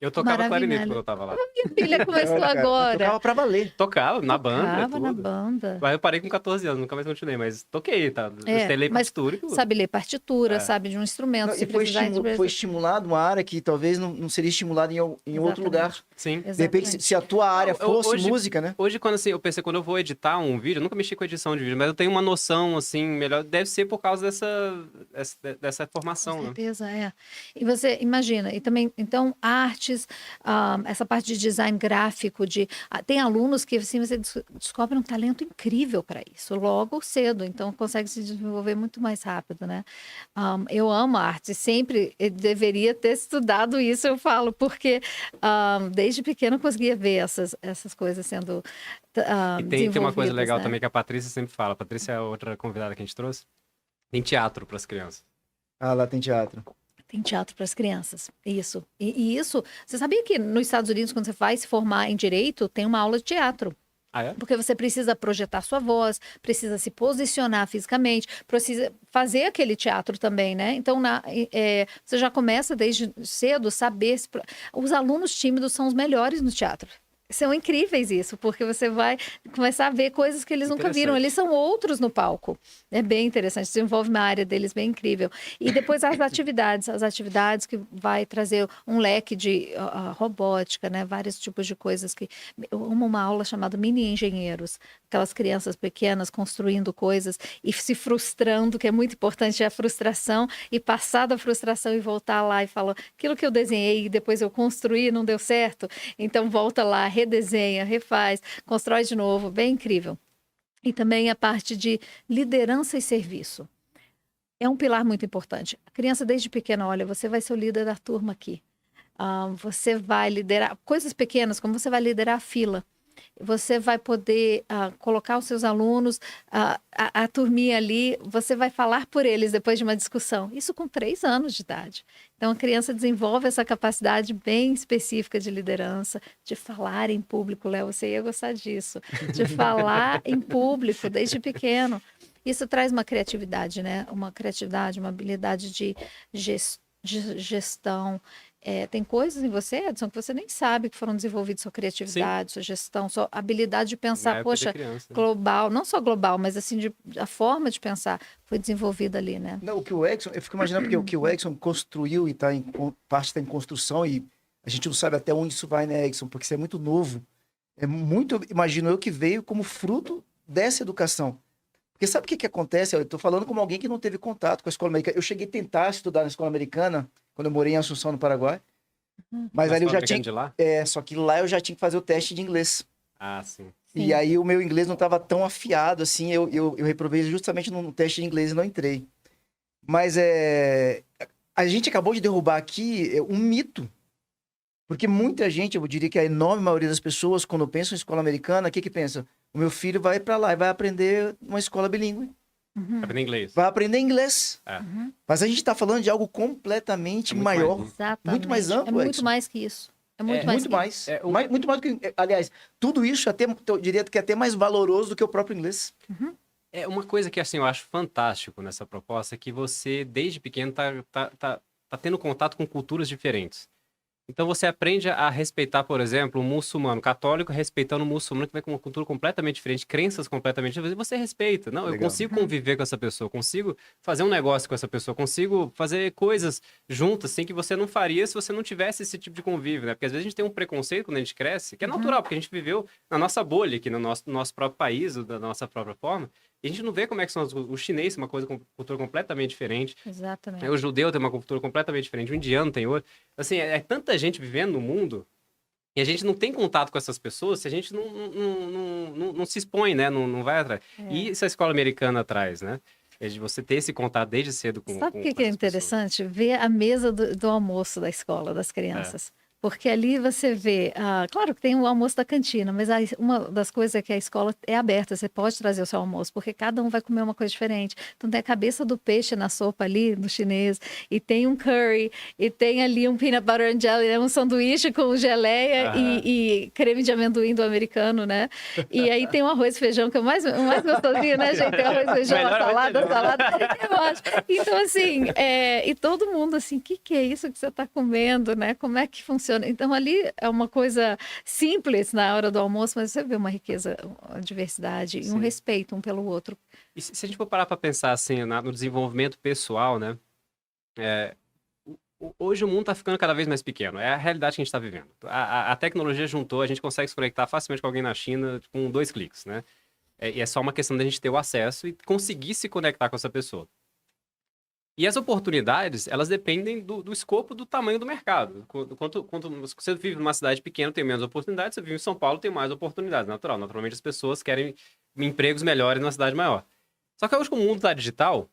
Eu tocava clarinete quando eu tava lá. Minha filha começou agora. Tocava pra valer. Tocava na banda. Tocava na banda. Mas eu parei com 14 anos, nunca mais continuei, mas toquei, tá? Sei ler partitura e tudo. Sabe ler partitura, sabe de um instrumento. Não, e foi estimulado uma área que talvez não seria estimulada em outro lugar. Sim. Exatamente. De repente, se a tua área fosse música, né? Hoje, quando assim, eu pensei, quando eu vou editar um vídeo, eu nunca mexi com edição de vídeo, mas eu tenho uma noção, assim, melhor. Deve ser por causa dessa formação, com né? certeza, E você imagina, e também, então, artes, essa parte de design gráfico, tem alunos que assim, você descobre um talento incrível para isso, logo cedo, então consegue se desenvolver muito mais rápido, né? Eu amo arte, sempre deveria ter estudado isso, eu falo, porque desde pequeno eu conseguia ver essas coisas sendo e tem uma coisa legal, né? também que a Patrícia sempre fala. A Patrícia é outra convidada que a gente trouxe. Tem teatro para as crianças. Ah, lá tem teatro. Tem teatro para as crianças, isso. E isso, você sabia que nos Estados Unidos, quando você vai se formar em Direito, tem uma aula de teatro. Ah, é? Porque você precisa projetar sua voz, precisa se posicionar fisicamente, precisa fazer aquele teatro também, né? Então, você já começa desde cedo a saber... Os alunos tímidos são os melhores no teatro. São incríveis isso, porque você vai começar a ver coisas que eles nunca viram. Eles são outros no palco. É bem interessante, desenvolve uma área deles bem incrível. E depois as atividades que vai trazer um leque de robótica, né? Vários tipos de coisas que... Eu amo uma aula chamada Mini Engenheiros. Aquelas crianças pequenas construindo coisas e se frustrando, que é muito importante a frustração, e passar da frustração e voltar lá e falar, aquilo que eu desenhei e depois eu construí não deu certo, então volta lá, redesenha, refaz, constrói de novo, bem incrível. E também a parte de liderança e serviço. É um pilar muito importante. A criança desde pequena, olha, você vai ser o líder da turma aqui. Você vai liderar coisas pequenas, como você vai liderar a fila. Você vai poder colocar os seus alunos, a turminha ali, você vai falar por eles depois de uma discussão. Isso com 3 anos de idade. Então, a criança desenvolve essa capacidade bem específica de liderança, de falar em público. Léo, você ia gostar disso. De falar em público desde pequeno. Isso traz uma criatividade, né? Uma habilidade de gestão. Tem coisas em você, Edson, que você nem sabe que foram desenvolvidas, sua criatividade, Sim. sua gestão, sua habilidade de pensar, poxa, criança, né? global, não só global, mas assim, a forma de pensar foi desenvolvida ali, né? Não, o que o Exxon, eu fico imaginando porque o que o Exxon construiu e parte está em construção e a gente não sabe até onde isso vai, né, Exxon? Porque isso é muito novo. É muito, imagino eu, que veio como fruto dessa educação. Porque sabe o que acontece? Eu estou falando como alguém que não teve contato com a escola americana. Eu cheguei a tentar estudar na escola americana quando eu morei em Assunção, no Paraguai. Mas ali eu já tinha... De lá? Só que lá eu já tinha que fazer o teste de inglês. Ah, sim. E aí o meu inglês não estava tão afiado, assim, eu reprovei justamente no teste de inglês e não entrei. Mas a gente acabou de derrubar aqui um mito. Porque muita gente, eu diria que a enorme maioria das pessoas, quando pensam em escola americana, o que pensa? O meu filho vai para lá e vai aprender uma escola bilíngue. Aprender inglês. Vai aprender inglês. Uhum. Mas a gente está falando de algo completamente maior. Exatamente. Muito mais amplo, É muito Edson. mais que isso. É muito Muito mais. mais. Muito mais do que... Aliás, tudo isso eu diria que é até mais valoroso do que o próprio inglês. É uma coisa que, assim, eu acho fantástico nessa proposta, é que você, desde pequeno, tá tendo contato com culturas diferentes. Então você aprende a respeitar, por exemplo, um muçulmano católico respeitando um muçulmano que vai com uma cultura completamente diferente, crenças completamente diferentes, e você respeita. Não, eu Legal. consigo conviver com essa pessoa, consigo fazer um negócio com essa pessoa, consigo fazer coisas juntas, assim, que você não faria se você não tivesse esse tipo de convívio, né? Porque às vezes a gente tem um preconceito quando a gente cresce, que é natural, porque a gente viveu na nossa bolha aqui, no nosso próprio país, da nossa própria forma, e a gente não vê como é que são os chineses, uma coisa com cultura completamente diferente. Exatamente. O judeu tem uma cultura completamente diferente, o indiano tem outra. Assim, é tanta gente vivendo no mundo e a gente não tem contato com essas pessoas se a gente não se expõe, né? Não vai atrás. E isso a escola americana traz, né? É de você ter esse contato desde cedo com Sabe o com que é essas pessoas. interessante? Ver a mesa do almoço da escola, das crianças. Porque ali você vê, claro que tem o almoço da cantina, mas uma das coisas é que a escola é aberta, você pode trazer o seu almoço, porque cada um vai comer uma coisa diferente. Então tem a cabeça do peixe na sopa ali, no chinês, e tem um curry, e tem ali um peanut butter and jelly, né? Um sanduíche com geleia e creme de amendoim do americano, né? E aí tem o arroz e feijão, que é o mais gostosinho, né, gente? Tem o arroz e feijão, a salada, eu acho. Então, assim, e todo mundo assim, o que é isso que você está comendo, né? Como é que funciona? Então, ali é uma coisa simples na hora do almoço, mas você vê uma riqueza, uma diversidade e um respeito um pelo outro. E se a gente for parar para pensar assim, no desenvolvimento pessoal, né? Hoje o mundo está ficando cada vez mais pequeno. É a realidade que a gente está vivendo. A tecnologia juntou, a gente consegue se conectar facilmente com alguém na China com 2 cliques, né? E é só uma questão da gente ter o acesso e conseguir se conectar com essa pessoa. E as oportunidades, elas dependem do escopo, do tamanho do mercado. Quanto você vive numa cidade pequena, tem menos oportunidades. Você vive em São Paulo, tem mais oportunidades. Naturalmente, as pessoas querem empregos melhores numa cidade maior. Só que hoje, como o mundo está digital,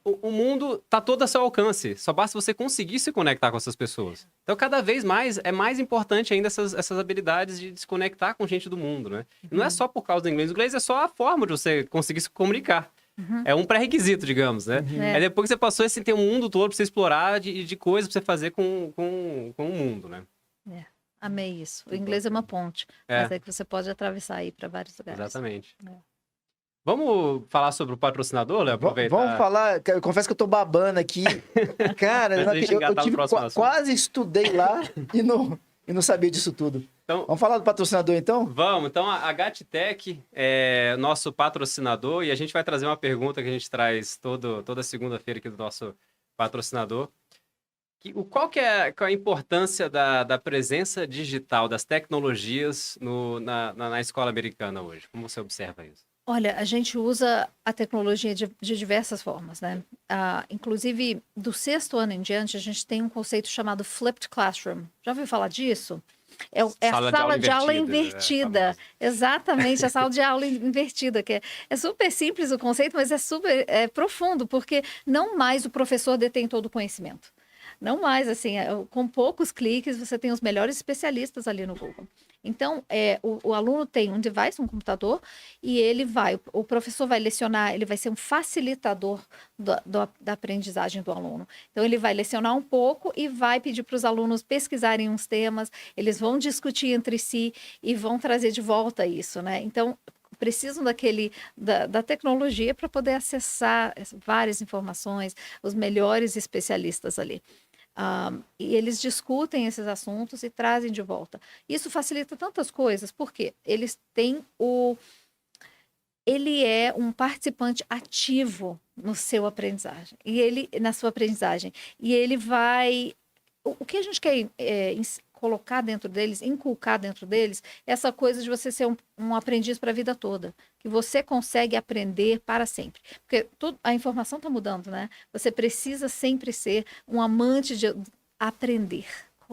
o mundo está todo a seu alcance. Só basta você conseguir se conectar com essas pessoas. Então, cada vez mais, é mais importante ainda essas habilidades de se conectar com gente do mundo, né? E não é só por causa do inglês. O inglês é só a forma de você conseguir se comunicar. É um pré-requisito, digamos, né? Aí depois que você passou, assim, tem um mundo todo para você explorar de coisas para você fazer com o mundo, né? Amei isso. O inglês é uma ponte, mas é que você pode atravessar aí para vários lugares. Exatamente. Vamos falar sobre o patrocinador, Léo? Aproveitar. Vamos falar, eu confesso que eu tô babando aqui. Cara, quase estudei lá e não sabia disso tudo. Então, vamos falar do patrocinador, então? Vamos. Então, a GATTEC é nosso patrocinador e a gente vai trazer uma pergunta que a gente traz toda segunda-feira aqui do nosso patrocinador. Qual é a importância da presença digital, das tecnologias na escola americana hoje? Como você observa isso? Olha, a gente usa a tecnologia de diversas formas, né? Inclusive, do 6º ano em diante, a gente tem um conceito chamado Flipped Classroom. Já ouviu falar disso? É a sala de aula invertida. Exatamente, a sala de aula invertida, que é super simples o conceito, mas é super profundo, porque não mais o professor detém todo o conhecimento. Não mais, assim, com poucos cliques, você tem os melhores especialistas ali no Google. Então, o aluno tem um device, um computador, e o professor vai lecionar, ele vai ser um facilitador da aprendizagem do aluno. Então, ele vai lecionar um pouco e vai pedir para os alunos pesquisarem uns temas, eles vão discutir entre si e vão trazer de volta isso, né? Então, precisam da tecnologia para poder acessar várias informações, os melhores especialistas ali. E eles discutem esses assuntos e trazem de volta. Isso facilita tantas coisas, porque ele é um participante ativo no seu aprendizagem, na sua aprendizagem. E ele vai... O que a gente quer colocar dentro deles, inculcar dentro deles, essa coisa de você ser um aprendiz para a vida toda, que você consegue aprender para sempre. Porque a informação está mudando, né? Você precisa sempre ser um amante de aprender,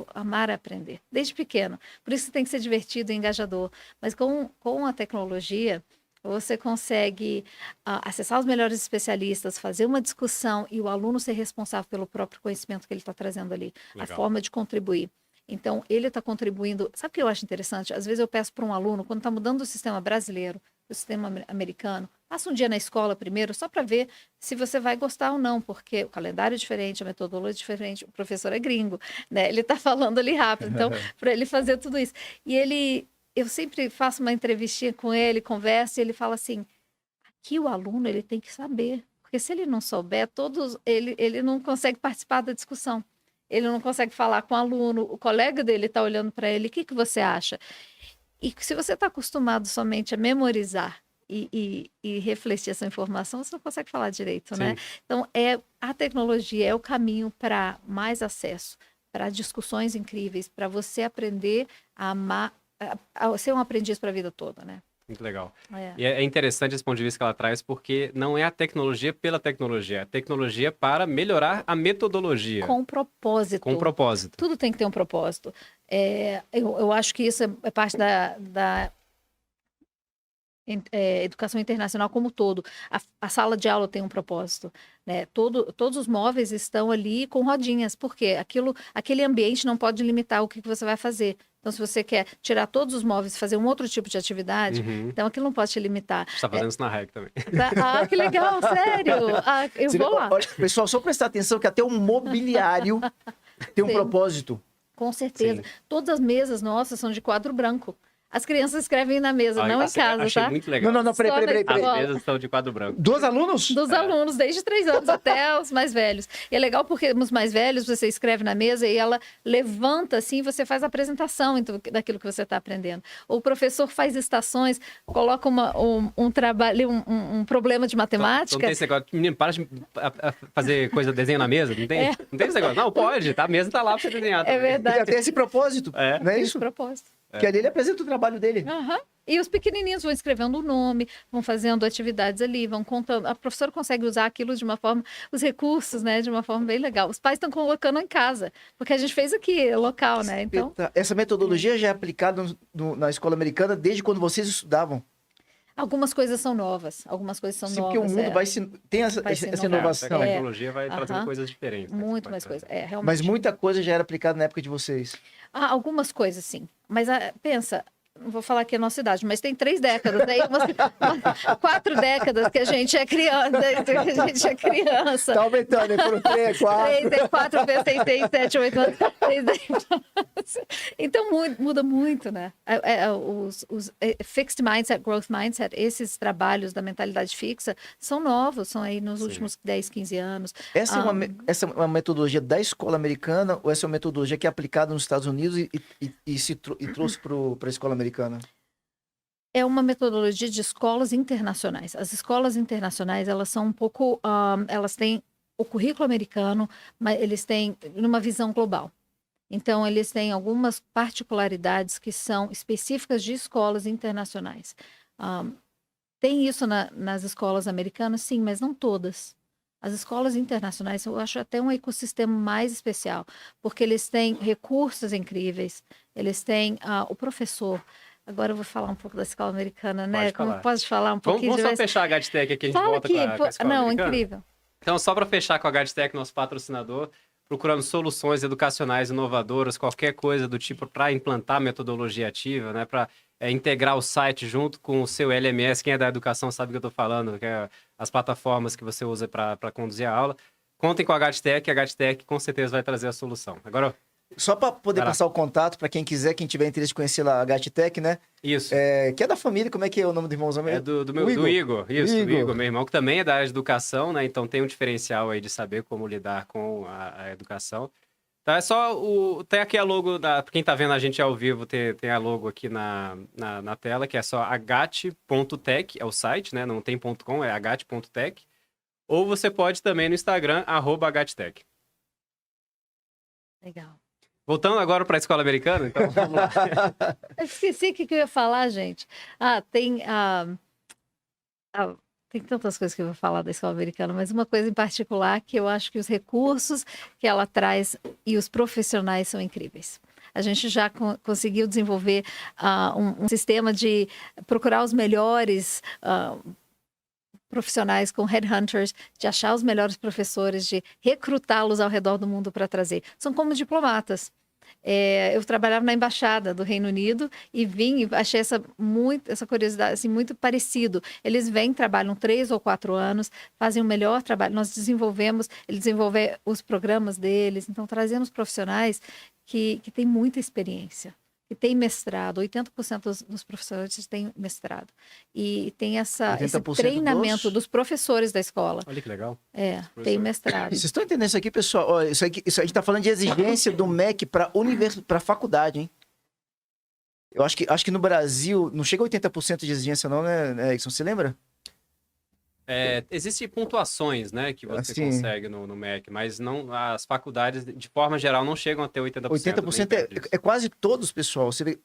amar aprender, desde pequeno. Por isso tem que ser divertido e engajador. Mas com a tecnologia, você consegue acessar os melhores especialistas, fazer uma discussão e o aluno ser responsável pelo próprio conhecimento que ele está trazendo ali, a forma de contribuir. Então, ele está contribuindo. Sabe o que eu acho interessante? Às vezes eu peço para um aluno, quando está mudando o sistema brasileiro, o sistema americano, passa um dia na escola primeiro, só para ver se você vai gostar ou não, porque o calendário é diferente, a metodologia é diferente, o professor é gringo, né? Ele está falando ali rápido, então, para ele fazer tudo isso. E eu sempre faço uma entrevistinha com ele, converso, e ele fala assim, que o aluno ele tem que saber. Porque se ele não souber, ele não consegue participar da discussão. Ele não consegue falar com o aluno, o colega dele está olhando para ele, o que você acha? E se você está acostumado somente a memorizar e refletir essa informação, você não consegue falar direito, né? Então, a tecnologia é o caminho para mais acesso, para discussões incríveis, para você aprender a amar, a ser um aprendiz para a vida toda, né? Muito legal. E é interessante esse ponto de vista que ela traz, porque não é a tecnologia pela tecnologia, é a tecnologia para melhorar a metodologia. Com propósito. Com propósito. Tudo tem que ter um propósito. Eu acho que isso é parte da educação internacional como um todo. A sala de aula tem um propósito, né? Todos os móveis estão ali com rodinhas, porque aquele ambiente não pode limitar o que você vai fazer. Então, se você quer tirar todos os móveis e fazer um outro tipo de atividade, então aquilo não pode te limitar. Você está fazendo isso na REC também. Que legal, sério. Eu vou lá. Olha, pessoal, só prestar atenção que até o mobiliário tem um propósito. Com certeza. Sim. Todas as mesas nossas são de quadro branco. As crianças escrevem na mesa, não em casa, achei tá? muito legal. Não, peraí. As mesas estão de quadro branco. Dos alunos? Dos alunos, desde 3 anos até os mais velhos. E é legal porque os mais velhos, você escreve na mesa e ela levanta assim, você faz a apresentação daquilo que você está aprendendo. O professor faz estações, coloca um trabalho, um problema de matemática. Não tem esse negócio, menino, para de fazer desenho na mesa, não tem? Não tem esse negócio. Não, pode, tá? A mesa tá lá para você desenhar. É verdade. E até esse propósito, não é isso? Esse propósito. Que ali ele apresenta o trabalho dele. E os pequenininhos vão escrevendo o nome, vão fazendo atividades ali, vão contando. A professora consegue usar aquilo de uma forma, os recursos, né, de uma forma bem legal. Os pais estão colocando em casa, porque a gente fez aqui, local, né? Então, essa metodologia já é aplicada na escola americana desde quando vocês estudavam. algumas coisas são novas, algumas coisas são Sim, novas. porque o mundo tem essa inovação. A tecnologia vai trazendo coisas diferentes. Muito mais coisas, realmente. Mas muita coisa já era aplicada na época de vocês. Algumas coisas, sim. Mas pensa, não vou falar aqui a nossa idade, mas tem 3 décadas, aí 4 décadas que a gente é criança. Tá aumentando, né? Foram 3, 4. 3, 4, 6, 7, 8 anos. Então muda muito, né? Os Fixed Mindset, Growth Mindset, esses trabalhos da mentalidade fixa são novos, são aí nos últimos 10, 15 anos. Essa é uma metodologia da escola americana ou essa é uma metodologia que é aplicada nos Estados Unidos e trouxe para a escola americana? É uma metodologia de escolas internacionais. As escolas internacionais, elas são um pouco... elas têm o currículo americano, mas eles têm uma visão global. Então, eles têm algumas particularidades que são específicas de escolas internacionais. Tem isso nas escolas americanas? Sim, mas não todas. As escolas internacionais, eu acho até um ecossistema mais especial, porque eles têm recursos incríveis, eles têm o professor. Agora eu vou falar um pouco da escola americana, né? Pode falar um pouquinho? Vamos só fechar a GADTEC aqui, a gente volta com a escola americana. Incrível. Então, só para fechar com a GADTEC, nosso patrocinador, procurando soluções educacionais inovadoras, qualquer coisa do tipo para implantar metodologia ativa, né? Para integrar o site junto com o seu LMS. Quem é da educação sabe o que eu estou falando, que é as plataformas que você usa para conduzir a aula. Contem com a GADTEC, a GADTEC com certeza vai trazer a solução. Agora, só para poder passar o contato para quem quiser, quem tiver interesse de conhecer lá a GADTEC, né? Isso. Que é da família, como é que é o nome do irmãozão? É do Igor. Isso, do Igor, meu irmão, que também é da área de educação, né? Então tem um diferencial aí de saber como lidar com a educação. Então é só tem aqui a logo, quem tá vendo a gente ao vivo, tem a logo aqui na tela, que é só agat.tech, é o site, né? Não tem .com, é agat.tech. Ou você pode também no Instagram, @agattech. Legal. Voltando agora para a escola americana, então vamos lá. Eu esqueci o que eu ia falar, gente. Tem tantas coisas que eu vou falar da escola americana, mas uma coisa em particular que eu acho que os recursos que ela traz e os profissionais são incríveis. A gente já conseguiu desenvolver um sistema de procurar os melhores profissionais com headhunters, de achar os melhores professores, de recrutá-los ao redor do mundo para trazer. São como diplomatas. Eu trabalhava na embaixada do Reino Unido e achei essa curiosidade assim, muito parecido. Eles trabalham 3 ou 4 anos, fazem o melhor trabalho. Nós eles desenvolvem os programas deles, então trazendo os profissionais que têm muita experiência. que tem mestrado, 80% dos professores têm mestrado. E tem esse 80% treinamento dos professores da escola. Olha que legal. Tem mestrado. Vocês estão entendendo isso aqui, pessoal? Olha, isso a gente está falando de exigência do MEC para faculdade, hein? Eu acho que no Brasil não chega a 80% de exigência não, né, Erickson? Você lembra? Existem pontuações, né, que você Assim, consegue no MEC, mas não, as faculdades, de forma geral, não chegam a ter 80%. 80% é quase todos, pessoal. Você vê,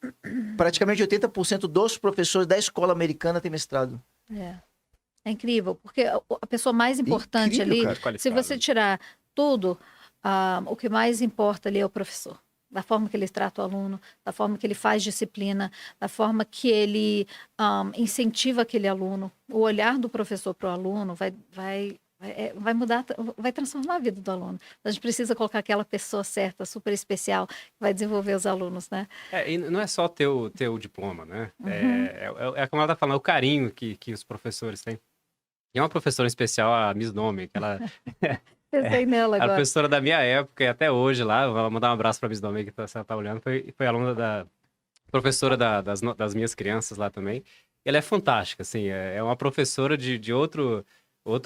praticamente 80% dos professores da escola americana têm mestrado. É incrível, porque a pessoa mais importante Incrível, ali, cara. se você tirar tudo, o que mais importa ali é o professor. Da forma que ele trata o aluno, da forma que ele faz disciplina, da forma que ele incentiva aquele aluno. O olhar do professor para o aluno vai mudar, vai transformar a vida do aluno. A gente precisa colocar aquela pessoa certa, super especial, que vai desenvolver os alunos, né? E não é só ter o diploma, né? Como ela está falando, é o carinho que os professores têm. E uma professora especial, a Miss Nome, que ela... Pensei nela a agora. professora da minha época e até hoje lá, vou mandar um abraço para a Miss Nome que tá olhando, foi aluna professora das minhas crianças lá também. Ela é fantástica, assim, é uma professora de outro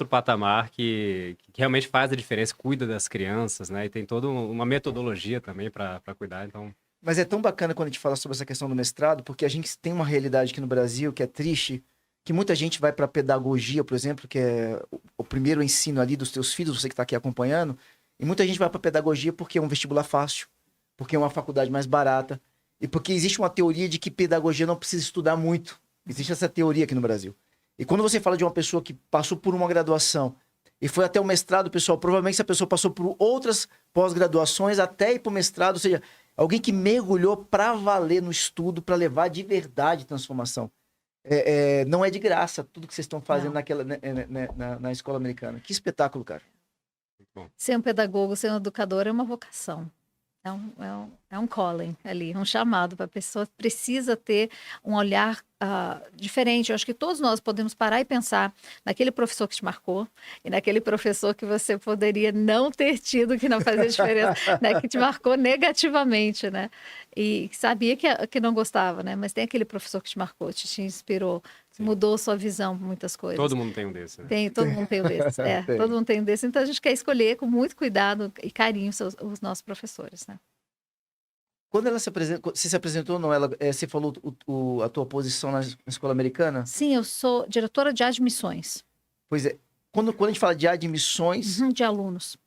patamar que realmente faz a diferença, cuida das crianças, né? E tem toda uma metodologia também para cuidar, então... Mas é tão bacana quando a gente fala sobre essa questão do mestrado, porque a gente tem uma realidade aqui no Brasil que é triste, que muita gente vai para pedagogia, por exemplo, que é o primeiro ensino ali dos teus filhos, você que está aqui acompanhando, e muita gente vai para pedagogia porque é um vestibular fácil, porque é uma faculdade mais barata, e porque existe uma teoria de que pedagogia não precisa estudar muito. Existe essa teoria aqui no Brasil. E quando você fala de uma pessoa que passou por uma graduação e foi até o mestrado, pessoal, provavelmente essa pessoa passou por outras pós-graduações até ir para o mestrado, ou seja, alguém que mergulhou para valer no estudo, para levar de verdade transformação. Não é de graça tudo que vocês estão fazendo na escola americana. Que espetáculo, cara. Ser um pedagogo, ser um educador é uma vocação. É um calling ali, um chamado para a pessoa. Precisa ter um olhar diferente. Eu acho que todos nós podemos parar e pensar naquele professor que te marcou e naquele professor que você poderia não ter tido, que não fazia diferença, né? Que te marcou negativamente, né? E sabia que não gostava, né? Mas tem aquele professor que te marcou, te inspirou, mudou sua visão por muitas coisas. Todo mundo tem um desses, né? Todo mundo tem um desses. Todo mundo tem um desses. Então a gente quer escolher com muito cuidado e carinho os nossos professores, né? Quando ela você se apresentou, não? Você falou a tua posição na escola americana? Sim, eu sou diretora de admissões. Pois é. Quando a gente fala de admissões... De alunos.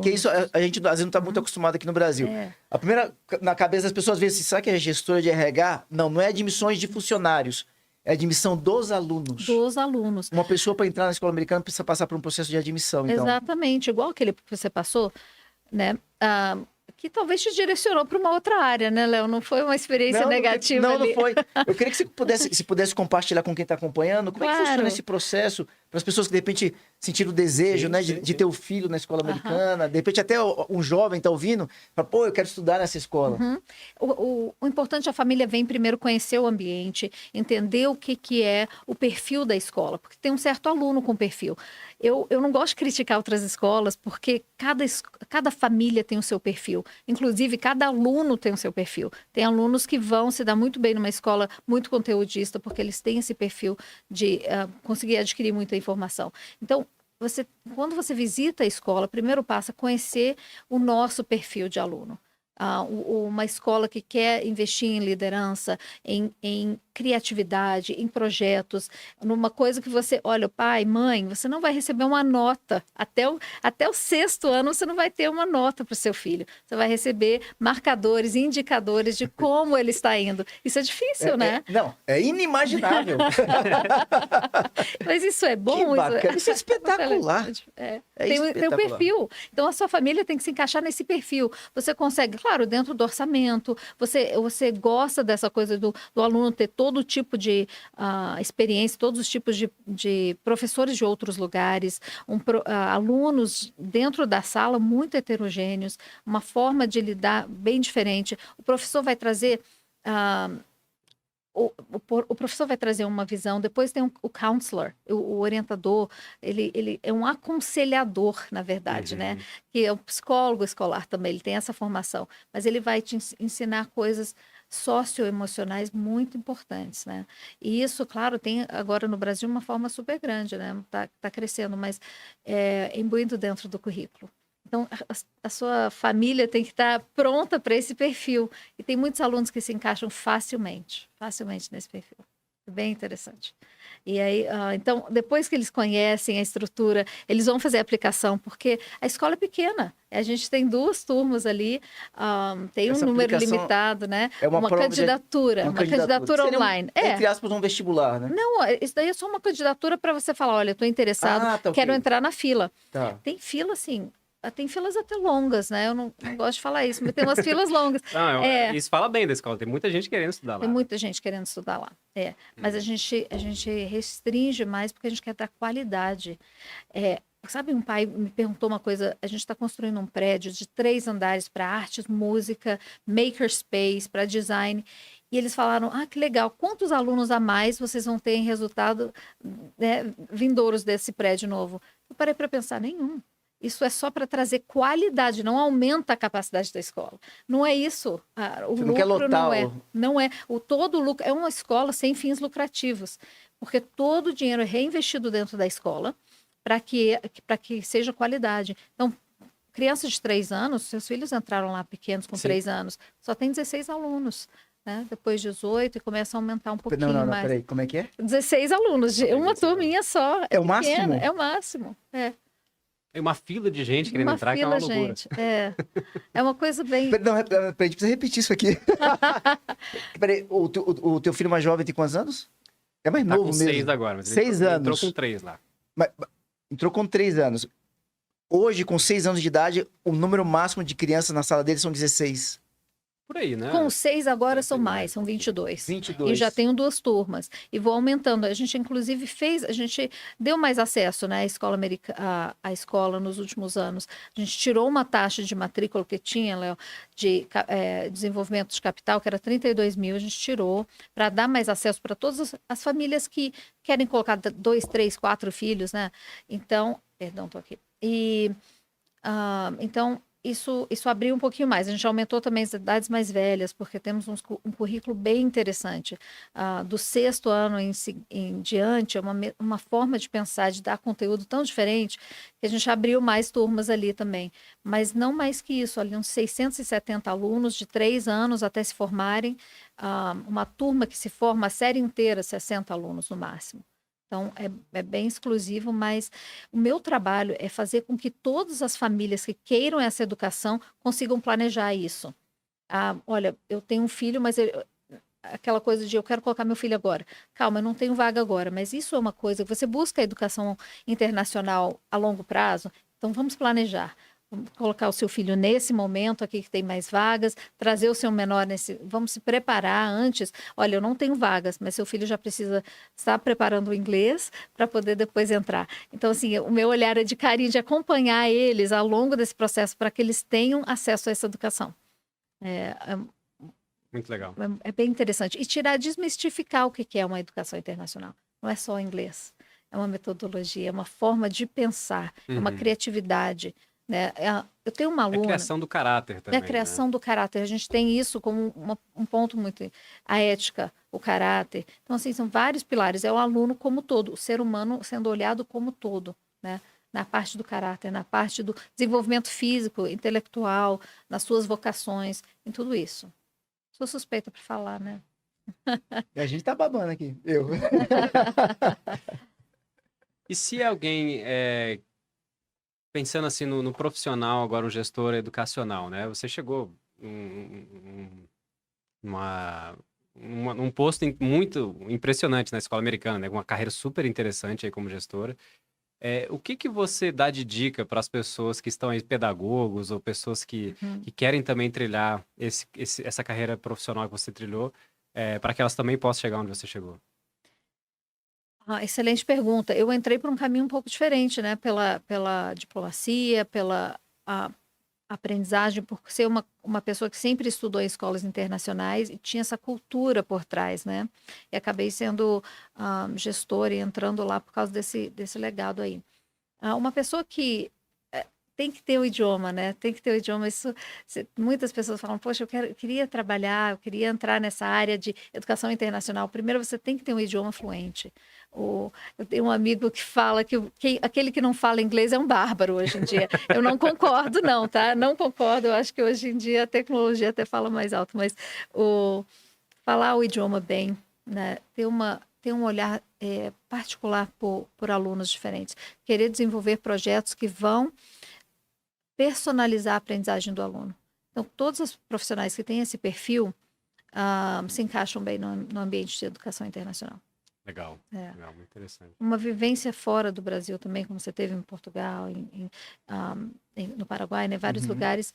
Que isso a gente às vezes não está muito acostumado aqui no Brasil. A primeira, na cabeça das pessoas, vê assim, será que é gestora de RH? Não é admissões de funcionários. É admissão dos alunos. Dos alunos. Uma pessoa para entrar na escola americana precisa passar por um processo de admissão, então. Exatamente. Igual aquele que você passou, né? Que talvez te direcionou para uma outra área, né, Léo? Não foi uma experiência negativa ali. Não foi. Eu queria que você pudesse compartilhar com quem está acompanhando como é que funciona esse processo para as pessoas que, de repente, sentiram o desejo, né, de ter o filho na escola americana. De repente, até um jovem está ouvindo, fala, pô, eu quero estudar nessa escola. O importante é a família vem primeiro conhecer o ambiente, entender o que é o perfil da escola, porque tem um certo aluno com perfil. Eu não gosto de criticar outras escolas, porque cada família tem o seu perfil. Inclusive, cada aluno tem o seu perfil. Tem alunos que vão se dar muito bem numa escola muito conteudista, porque eles têm esse perfil de conseguir adquirir muita informação. Então, quando você visita a escola, primeiro passo é conhecer o nosso perfil de aluno. Uma escola que quer investir em liderança, em criatividade, em projetos, numa coisa que você, olha, pai, mãe, você não vai receber uma nota, até o 6º ano você não vai ter uma nota para o seu filho, você vai receber marcadores, indicadores de como ele está indo. Isso é difícil, né? Não, é inimaginável. Mas isso é bom? Que bacana, isso é espetacular. Tem um perfil, então a sua família tem que se encaixar nesse perfil. Você consegue, claro, dentro do orçamento, você gosta dessa coisa do aluno ter todo tipo de experiência, todos os tipos de professores de outros lugares, alunos dentro da sala muito heterogêneos, uma forma de lidar bem diferente. O professor vai trazer... O professor vai trazer uma visão, depois tem o counselor, o orientador, ele é um aconselhador, na verdade, né? Que é um psicólogo escolar também, ele tem essa formação, mas ele vai te ensinar coisas socioemocionais muito importantes, né? E isso, claro, tem agora no Brasil uma forma super grande, né? Tá crescendo, mas imbuindo dentro do currículo. Então, a sua família tem que estar pronta para esse perfil. E tem muitos alunos que se encaixam facilmente nesse perfil. Bem interessante. E aí, então, depois que eles conhecem a estrutura, eles vão fazer a aplicação, porque a escola é pequena. A gente tem 2 turmas ali, tem um número limitado, né? É uma prova candidatura, uma candidatura online. Entre aspas, um vestibular, né? Não, isso daí é só uma candidatura para você falar, olha, estou interessado, quero entrar na fila. Tá. Tem fila, assim, tem filas até longas, né? Eu não gosto de falar isso, mas tem umas filas longas. Não, isso fala bem da escola, tem muita gente querendo estudar lá. Tem muita gente querendo estudar lá, mas a gente restringe mais porque a gente quer dar qualidade. Sabe, um pai me perguntou uma coisa, a gente está construindo um prédio de 3 andares para artes, música, makerspace, para design, e eles falaram, que legal, quantos alunos a mais vocês vão ter em resultado, né, vindouros desse prédio novo? Eu parei para pensar, nenhum. Isso é só para trazer qualidade, não aumenta a capacidade da escola. Não é isso. O Você lucro não quer lotar não é. Todo lucro é uma escola sem fins lucrativos, porque todo o dinheiro é reinvestido dentro da escola para que seja qualidade. Então, crianças de 3 anos, seus filhos entraram lá pequenos com 3 anos, só tem 16 alunos. Né? Depois 18 e começa a aumentar um pouquinho mais. Não, peraí, como é que é? 16 alunos, uma turminha só. É o máximo? É o máximo, Tem uma fila de gente querendo entrar, que é uma loucura. Gente. É uma coisa bem... Não, peraí, precisa repetir isso aqui. Peraí, o teu filho mais jovem tem quantos anos? É mais novo mesmo. 6 agora. Mas 6 ele anos. Entrou com 3 lá. Entrou com 3 anos. Hoje, com 6 anos de idade, o número máximo de crianças na sala dele são 16. Por aí, né? Com 6 agora são mais, são 22. 22. E já tenho 2 turmas. E vou aumentando. A gente, inclusive, a gente deu mais acesso, né, à escola nos últimos anos. A gente tirou uma taxa de matrícula que tinha, Léo, de desenvolvimento de capital, que era 32 mil, a gente tirou para dar mais acesso para todas as famílias que querem colocar 2, 3, 4 filhos, né? Então, perdão, tô aqui. Então, isso abriu um pouquinho mais. A gente aumentou também as idades mais velhas, porque temos um currículo bem interessante. Do 6º ano em diante, é uma forma de pensar, de dar conteúdo tão diferente, que a gente abriu mais turmas ali também. Mas não mais que isso, ali uns 670 alunos de 3 anos até se formarem. Uma turma que se forma a série inteira, 60 alunos no máximo. Então, é bem exclusivo, mas o meu trabalho é fazer com que todas as famílias que queiram essa educação consigam planejar isso. Olha, eu tenho um filho, mas aquela coisa de eu quero colocar meu filho agora. Calma, eu não tenho vaga agora, mas isso é uma coisa, você busca a educação internacional a longo prazo, então vamos planejar. Vamos colocar o seu filho nesse momento aqui que tem mais vagas, trazer o seu menor vamos se preparar antes. Olha, eu não tenho vagas, mas seu filho já precisa estar preparando o inglês para poder depois entrar. Então, assim, o meu olhar é de carinho, de acompanhar eles ao longo desse processo para que eles tenham acesso a essa educação. Muito legal. É bem interessante. E desmistificar o que é uma educação internacional. Não é só inglês. É uma metodologia, é uma forma de pensar, é uma criatividade. Né? Eu tenho uma aluna... É a criação do caráter também. É a criação do caráter. A gente tem isso como um ponto muito... A ética, o caráter. Então, assim, são vários pilares. É o aluno como todo, o ser humano sendo olhado como todo, né? Na parte do caráter, na parte do desenvolvimento físico, intelectual, nas suas vocações, em tudo isso. Sou suspeita para falar, né? E a gente tá babando aqui. Eu. E se alguém... Pensando assim no profissional, agora um gestor educacional, né? Você chegou num posto muito impressionante na escola americana, né? Uma carreira super interessante aí como gestora. O que você dá de dica para as pessoas que estão aí, pedagogos ou pessoas que querem também trilhar essa carreira profissional que você trilhou, para que elas também possam chegar onde você chegou? Excelente pergunta. Eu entrei por um caminho um pouco diferente, né? Pela diplomacia, pela aprendizagem, por ser uma pessoa que sempre estudou em escolas internacionais e tinha essa cultura por trás, né? E acabei sendo gestora e entrando lá por causa desse legado aí. Uma pessoa que tem que ter o idioma, né? Tem que ter o idioma. Muitas pessoas falam, poxa, eu queria trabalhar, eu queria entrar nessa área de educação internacional. Primeiro, você tem que ter um idioma fluente. Eu tenho um amigo que fala que aquele que não fala inglês é um bárbaro hoje em dia. Eu não concordo, não, tá? Não concordo. Eu acho que hoje em dia a tecnologia até fala mais alto, mas falar o idioma bem, né? Ter um olhar particular por alunos diferentes. Querer desenvolver projetos que vão personalizar a aprendizagem do aluno. Então, todos os profissionais que têm esse perfil se encaixam bem no ambiente de educação internacional. Legal, legal, muito interessante. Uma vivência fora do Brasil também, como você teve em Portugal, no Paraguai, né? Vários lugares,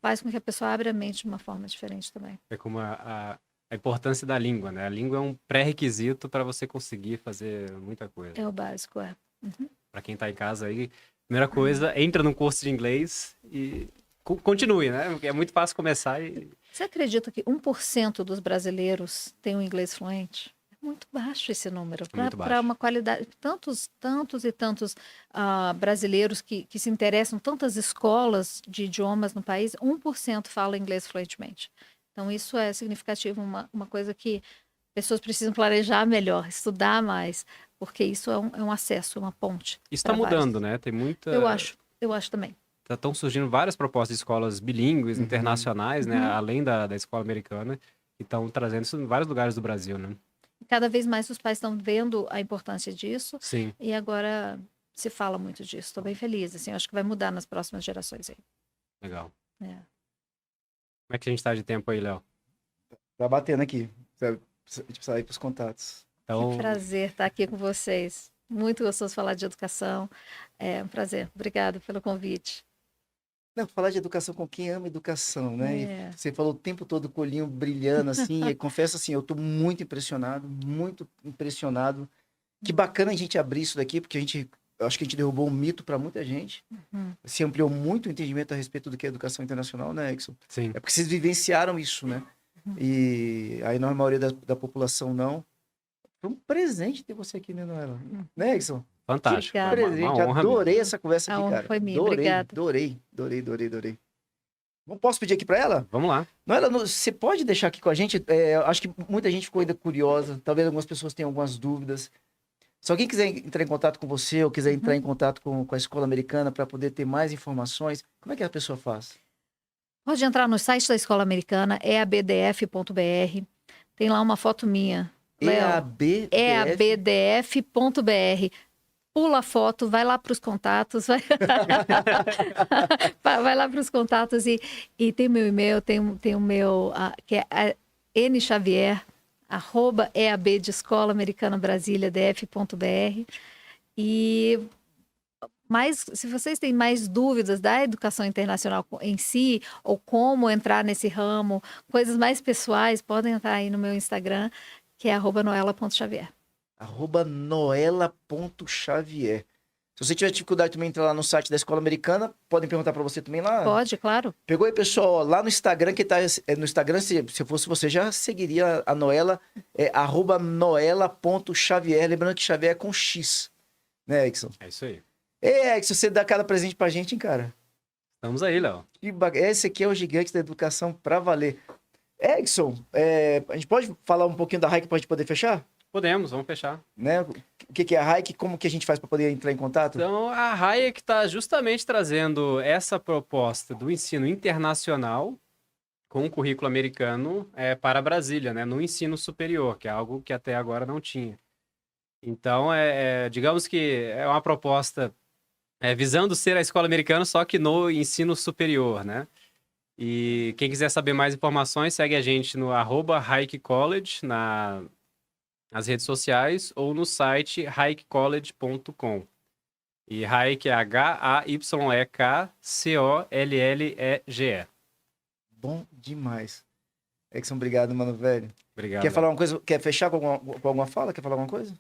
faz com que a pessoa abra a mente de uma forma diferente também. É como a importância da língua, né? A língua é um pré-requisito para você conseguir fazer muita coisa. É o básico, Para quem está em casa aí, primeira coisa, entra num curso de inglês e continue, né? Porque é muito fácil começar e... Você acredita que 1% dos brasileiros tem um inglês fluente? É muito baixo esse número. Para uma qualidade... Tantos e tantos brasileiros que se interessam, tantas escolas de idiomas no país, 1% fala inglês fluentemente. Então, isso é significativo, uma coisa que pessoas precisam planejar melhor, estudar mais, porque isso é um acesso, uma ponte. Isso está mudando, né? Tem muita... Eu acho também. Estão surgindo várias propostas de escolas bilíngues, internacionais, né? Além da escola americana, que estão trazendo isso em vários lugares do Brasil, né? Cada vez mais os pais estão vendo a importância disso. Sim. E agora se fala muito disso. Estou bem feliz, assim, acho que vai mudar nas próximas gerações aí. Legal. Como é que a gente está de tempo aí, Léo? Tá batendo aqui. A gente precisa ir para os contatos. Então... Que prazer estar aqui com vocês. Muito gostoso falar de educação. É um prazer. Obrigada pelo convite. Não, falar de educação com quem ama educação, né? E você falou o tempo todo com o olhinho brilhando, assim. E confesso, assim, eu estou muito impressionado. Que bacana a gente abrir isso daqui, porque eu acho que a gente derrubou um mito para muita gente. Se ampliou muito o entendimento a respeito do que é educação internacional, né, Exxon? Sim. É porque vocês vivenciaram isso, né? E a enorme maioria da população não. Foi um presente ter você aqui, né, Noela? Né, Exxon? Fantástico. Que presente. Uma honra, adorei essa conversa aqui, cara. Foi minha, obrigada. Adorei. Posso pedir aqui para ela? Vamos lá. Noela, você pode deixar aqui com a gente? Acho que muita gente ficou ainda curiosa. Talvez algumas pessoas tenham algumas dúvidas. Se alguém quiser entrar em contato com você ou quiser entrar em contato com a Escola Americana para poder ter mais informações, como é que a pessoa faz? Pode entrar no site da Escola Americana, eabdf.br. Tem lá uma foto minha. eabdf.br. Pula a foto, vai lá para os contatos, vai lá para os contatos e tem meu e-mail, tem o meu, que é nxavier, @EAB de Escola Americana Brasília, df.br. E se vocês têm mais dúvidas da educação internacional em si, ou como entrar nesse ramo, coisas mais pessoais, podem entrar aí no meu Instagram, que é @noela.xavier. @noela.xavier. Se você tiver dificuldade também entrar lá no site da Escola Americana, podem perguntar para você também lá. Pode, claro. Pegou aí, pessoal, lá no Instagram, que tá no Instagram, se fosse você, já seguiria a Noela, @noela.xavier, lembrando que Xavier é com X, né, Exxon? É isso aí. Exxon, você dá cada presente pra gente, hein, cara? Estamos aí, Léo. Esse aqui é o gigante da educação pra valer. Exxon, a gente pode falar um pouquinho da Hike pra gente poder fechar? Podemos, vamos fechar. Né? O que é a Hike? Como que a gente faz para poder entrar em contato? Então, a Hayek está justamente trazendo essa proposta do ensino internacional com o currículo americano para Brasília, né? No ensino superior, que é algo que até agora não tinha. Então, digamos que é uma proposta visando ser a escola americana, só que no ensino superior, né? E quem quiser saber mais informações, segue a gente no @Hayek College, nas redes sociais, ou no site hayekcollege.com. E Hayek é HAYEKCOLLEGE. Bom demais. Exxon, obrigado, mano, velho. Obrigado. Quer falar uma coisa? Quer fechar com alguma fala? Quer falar alguma coisa?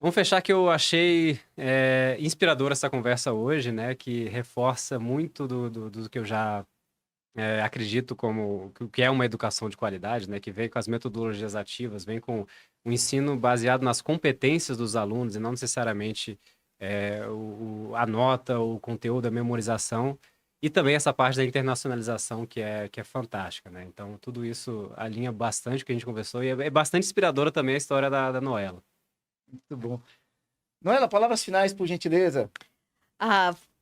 Vamos fechar que eu achei inspiradora essa conversa hoje, né? Que reforça muito do que eu já acredito como que é uma educação de qualidade, né? Que vem com as metodologias ativas, vem com um ensino baseado nas competências dos alunos e não necessariamente a nota, o conteúdo, a memorização, e também essa parte da internacionalização que é fantástica, né? Então, tudo isso alinha bastante o que a gente conversou e é bastante inspiradora também a história da Noela. Muito bom. Noela, palavras finais, por gentileza.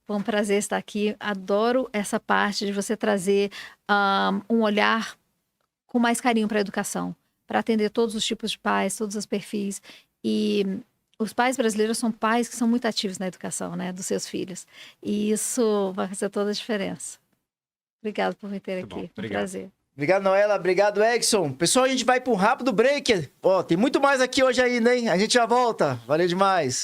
Foi um prazer estar aqui. Adoro essa parte de você trazer um olhar com mais carinho para a educação, para atender todos os tipos de pais, todos os perfis. E os pais brasileiros são pais que são muito ativos na educação, né, dos seus filhos. E isso vai fazer toda a diferença. Obrigado por me ter Muito aqui. bom. Um Obrigado. prazer. Obrigado, Noela. Obrigado, Edson. Pessoal, a gente vai para um rápido break. Ó, tem muito mais aqui hoje ainda, hein? A gente já volta. Valeu demais.